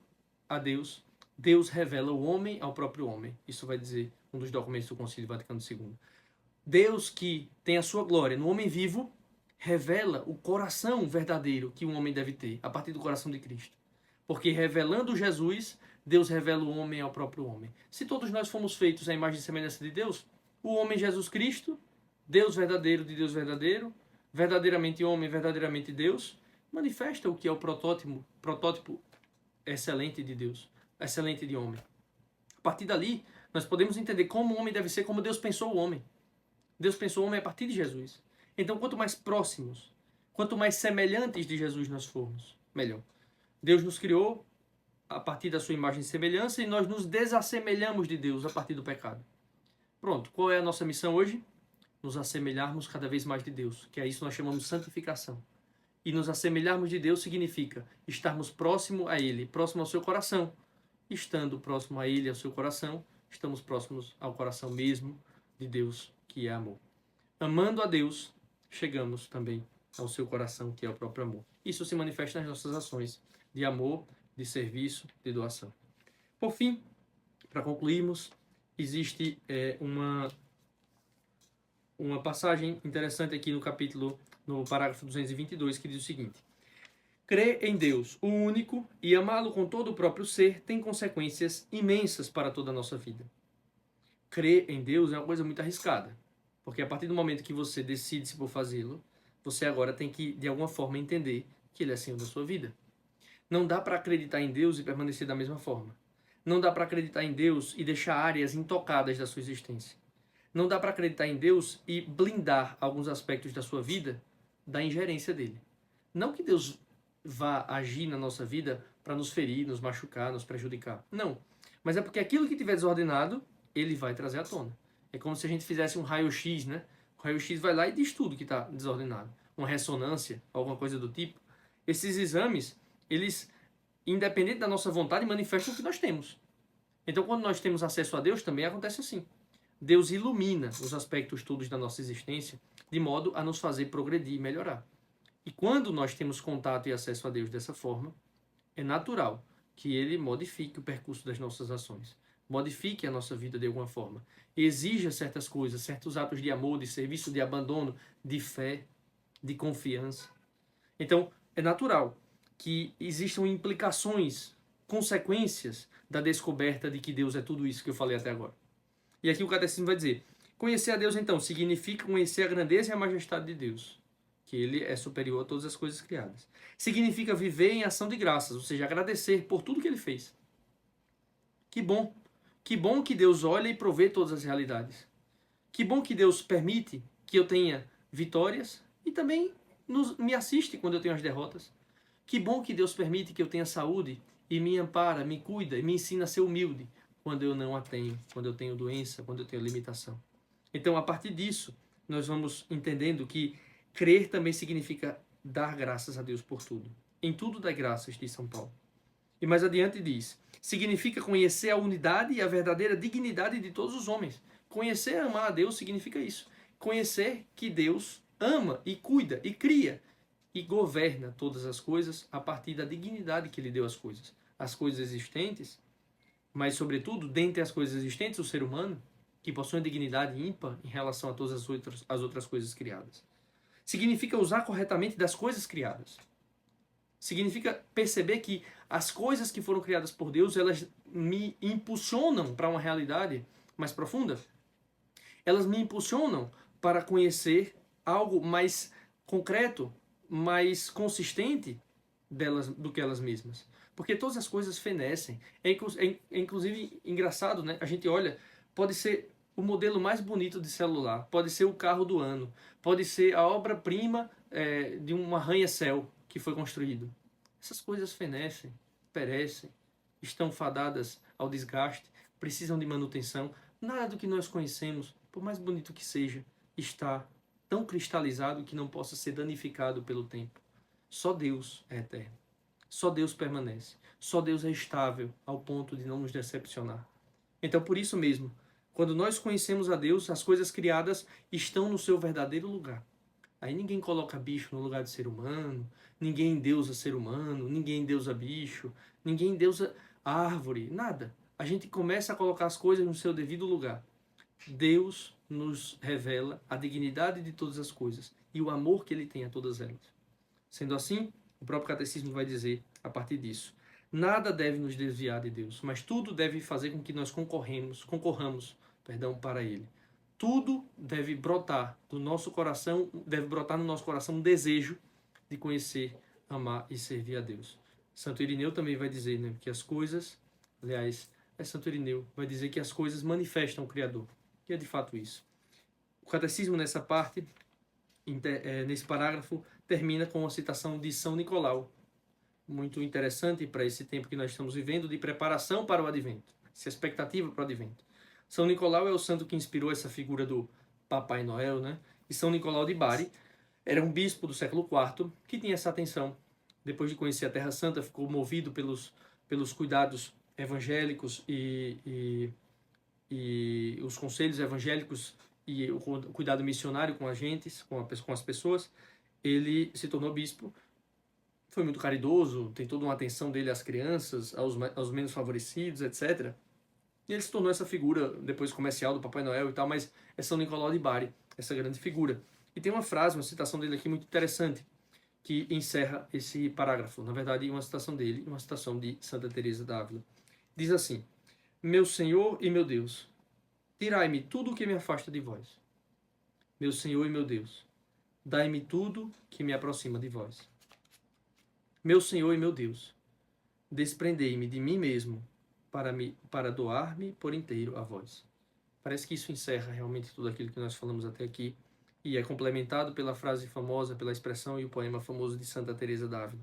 a Deus, Deus revela o homem ao próprio homem. Isso vai dizer um dos documentos do Concílio Vaticano II. Deus, que tem a sua glória no homem vivo, revela o coração verdadeiro que um homem deve ter, a partir do coração de Cristo. Porque revelando Jesus, Deus revela o homem ao próprio homem. Se todos nós fomos feitos à imagem e semelhança de Deus, o homem Jesus Cristo, Deus verdadeiro de Deus verdadeiro, verdadeiramente homem, verdadeiramente Deus, manifesta o que é o protótipo excelente de Deus, excelente de homem. A partir dali, nós podemos entender como o homem deve ser, como Deus pensou o homem. Deus pensou o homem a partir de Jesus. Então, quanto mais próximos, quanto mais semelhantes de Jesus nós formos, melhor. Deus nos criou a partir da sua imagem e semelhança e nós nos desassemelhamos de Deus a partir do pecado. Pronto, qual é a nossa missão hoje? nos assemelharmos cada vez mais de Deus, que é isso que nós chamamos de santificação. E nos assemelharmos de Deus significa estarmos próximo a Ele, próximo ao seu coração. Estando próximo a Ele, ao seu coração, estamos próximos ao coração mesmo de Deus, que é amor. Amando a Deus, chegamos também ao seu coração, que é o próprio amor. Isso se manifesta nas nossas ações de amor, de serviço, de doação. Por fim, para concluirmos, existe uma passagem interessante aqui no parágrafo 222, que diz o seguinte: crer em Deus, o único, e amá-lo com todo o próprio ser tem consequências imensas para toda a nossa vida. Crer em Deus é uma coisa muito arriscada, porque a partir do momento que você decide-se por fazê-lo, você agora tem que, de alguma forma, entender que Ele é Senhor da sua vida. Não dá para acreditar em Deus e permanecer da mesma forma. Não dá para acreditar em Deus e deixar áreas intocadas da sua existência. Não dá para acreditar em Deus e blindar alguns aspectos da sua vida da ingerência dele. Não que Deus vá agir na nossa vida para nos ferir, nos machucar, nos prejudicar. Não. Mas é porque aquilo que tiver desordenado, Ele vai trazer à tona. É como se a gente fizesse um raio-x, né? O raio-x vai lá e diz tudo que está desordenado. Uma ressonância, alguma coisa do tipo. Esses exames, eles, independente da nossa vontade, manifestam o que nós temos. Então, quando nós temos acesso a Deus, também acontece assim. Deus ilumina os aspectos todos da nossa existência, de modo a nos fazer progredir e melhorar. E quando nós temos contato e acesso a Deus dessa forma, é natural que Ele modifique o percurso das nossas ações, modifique a nossa vida de alguma forma, exija certas coisas, certos atos de amor, de serviço, de abandono, de fé, de confiança. Então, é natural que existam implicações, consequências da descoberta de que Deus é tudo isso que eu falei até agora. E aqui o catecismo vai dizer: conhecer a Deus, então, significa conhecer a grandeza e a majestade de Deus, que Ele é superior a todas as coisas criadas. Significa viver em ação de graças, ou seja, agradecer por tudo que Ele fez. Que bom! Que bom que Deus olha e provê todas as realidades. Que bom que Deus permite que eu tenha vitórias e também me assiste quando eu tenho as derrotas. Que bom que Deus permite que eu tenha saúde e me ampara, me cuida e me ensina a ser humilde quando eu não a tenho, quando eu tenho doença, quando eu tenho limitação. Então, a partir disso, nós vamos entendendo que crer também significa dar graças a Deus por tudo. Em tudo dá graças, diz São Paulo. E mais adiante diz: significa conhecer a unidade e a verdadeira dignidade de todos os homens. Conhecer e amar a Deus significa isso. Conhecer que Deus ama e cuida e cria e governa todas as coisas a partir da dignidade que Ele deu às coisas. As coisas existentes, mas sobretudo, dentre as coisas existentes, o ser humano, que possui dignidade ímpar em relação a todas as outras coisas criadas. Significa usar corretamente das coisas criadas. Significa perceber que as coisas que foram criadas por Deus, elas me impulsionam para uma realidade mais profunda. Elas me impulsionam para conhecer algo mais concreto, mais consistente delas do que elas mesmas. Porque todas as coisas fenecem. É inclusive engraçado, né? A gente olha, pode ser o modelo mais bonito de celular, pode ser o carro do ano, pode ser a obra-prima de um arranha-céu que foi construído. Essas coisas fenecem, perecem, estão fadadas ao desgaste, precisam de manutenção. Nada do que nós conhecemos, por mais bonito que seja, está tão cristalizado que não possa ser danificado pelo tempo. Só Deus é eterno. Só Deus permanece. Só Deus é estável ao ponto de não nos decepcionar. Então, por isso mesmo, quando nós conhecemos a Deus, as coisas criadas estão no seu verdadeiro lugar. Aí ninguém coloca bicho no lugar de ser humano, ninguém endeusa ser humano, ninguém endeusa bicho, ninguém endeusa árvore, nada. A gente começa a colocar as coisas no seu devido lugar. Deus nos revela a dignidade de todas as coisas e o amor que Ele tem a todas elas. Sendo assim, o próprio catecismo vai dizer, a partir disso: nada deve nos desviar de Deus, mas tudo deve fazer com que nós concorramos para Ele. Tudo deve brotar do nosso coração, deve brotar no nosso coração um desejo de conhecer, amar e servir a Deus. Santo Irineu também vai dizer, né, que as coisas, aliás, Santo Irineu vai dizer que as coisas manifestam o Criador. E é de fato isso. O catecismo nessa parte, nesse parágrafo, termina com uma citação de São Nicolau, muito interessante para esse tempo que nós estamos vivendo, de preparação para o advento, essa expectativa para o advento. São Nicolau é o santo que inspirou essa figura do Papai Noel, né? E São Nicolau de Bari era um bispo do século IV que tinha essa atenção. Depois de conhecer a Terra Santa, ficou movido pelos cuidados evangélicos e os conselhos evangélicos e o cuidado missionário com agentes, com as pessoas. Ele se tornou bispo, foi muito caridoso, tem toda uma atenção dele às crianças, aos menos favorecidos, etc. E ele se tornou essa figura, depois comercial, do Papai Noel e tal, mas é São Nicolau de Bari, essa grande figura. E tem uma frase, uma citação dele aqui muito interessante, que encerra esse parágrafo. Na verdade, uma citação dele, uma citação de Santa Teresa d'Ávila. Diz assim: Meu Senhor e meu Deus, tirai-me tudo o que me afasta de vós. Meu Senhor e meu Deus, dai-me tudo que me aproxima de vós. Meu Senhor e meu Deus, desprendei-me de mim mesmo para doar-me por inteiro a vós. Parece que isso encerra realmente tudo aquilo que nós falamos até aqui e é complementado pela frase famosa, pela expressão e o poema famoso de Santa Teresa d'Ávila.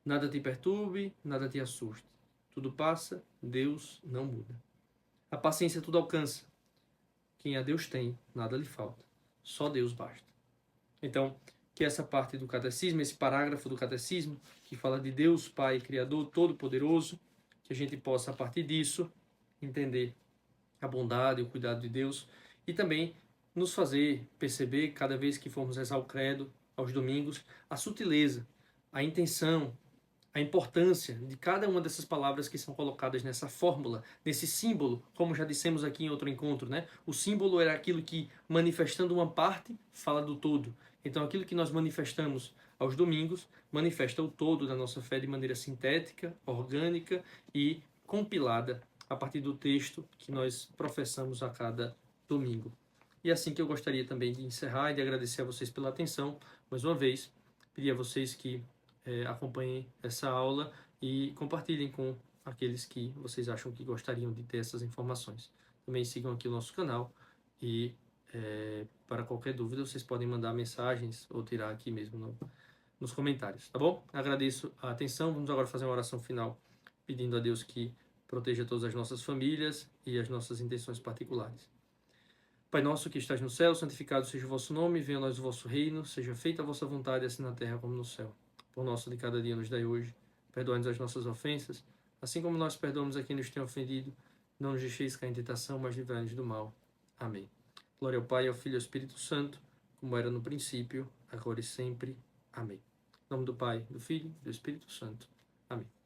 Nada te perturbe, nada te assuste. Tudo passa, Deus não muda. A paciência tudo alcança. Quem a Deus tem, nada lhe falta. Só Deus basta. Então, que essa parte do catecismo, esse parágrafo do catecismo, que fala de Deus Pai Criador Todo-Poderoso, que a gente possa, a partir disso, entender a bondade e o cuidado de Deus e também nos fazer perceber, cada vez que formos rezar o credo, aos domingos, a sutileza, a intenção, a importância de cada uma dessas palavras que são colocadas nessa fórmula, nesse símbolo, como já dissemos aqui em outro encontro, né? O símbolo era aquilo que, manifestando uma parte, fala do todo. Então, aquilo que nós manifestamos aos domingos, manifesta o todo da nossa fé de maneira sintética, orgânica e compilada a partir do texto que nós professamos a cada domingo. E é assim que eu gostaria também de encerrar e de agradecer a vocês pela atenção. Mais uma vez, pedir a vocês que acompanhem essa aula e compartilhem com aqueles que vocês acham que gostariam de ter essas informações. Também sigam aqui o nosso canal e para qualquer dúvida vocês podem mandar mensagens ou tirar aqui mesmo nos comentários, tá bom? Agradeço a atenção. Vamos agora fazer uma oração final pedindo a Deus que proteja todas as nossas famílias e as nossas intenções particulares. Pai nosso que estás no céu, santificado seja o vosso nome, venha a nós o vosso reino, seja feita a vossa vontade, assim na terra como no céu. Pão nosso de cada dia nos dai hoje, perdoai-nos as nossas ofensas, assim como nós perdoamos a quem nos tem ofendido. Não nos deixeis cair em tentação, mas livrai-nos do mal. Amém. Glória ao Pai, ao Filho e ao Espírito Santo, como era no princípio, agora e sempre. Amém. Em nome do Pai, do Filho e do Espírito Santo. Amém.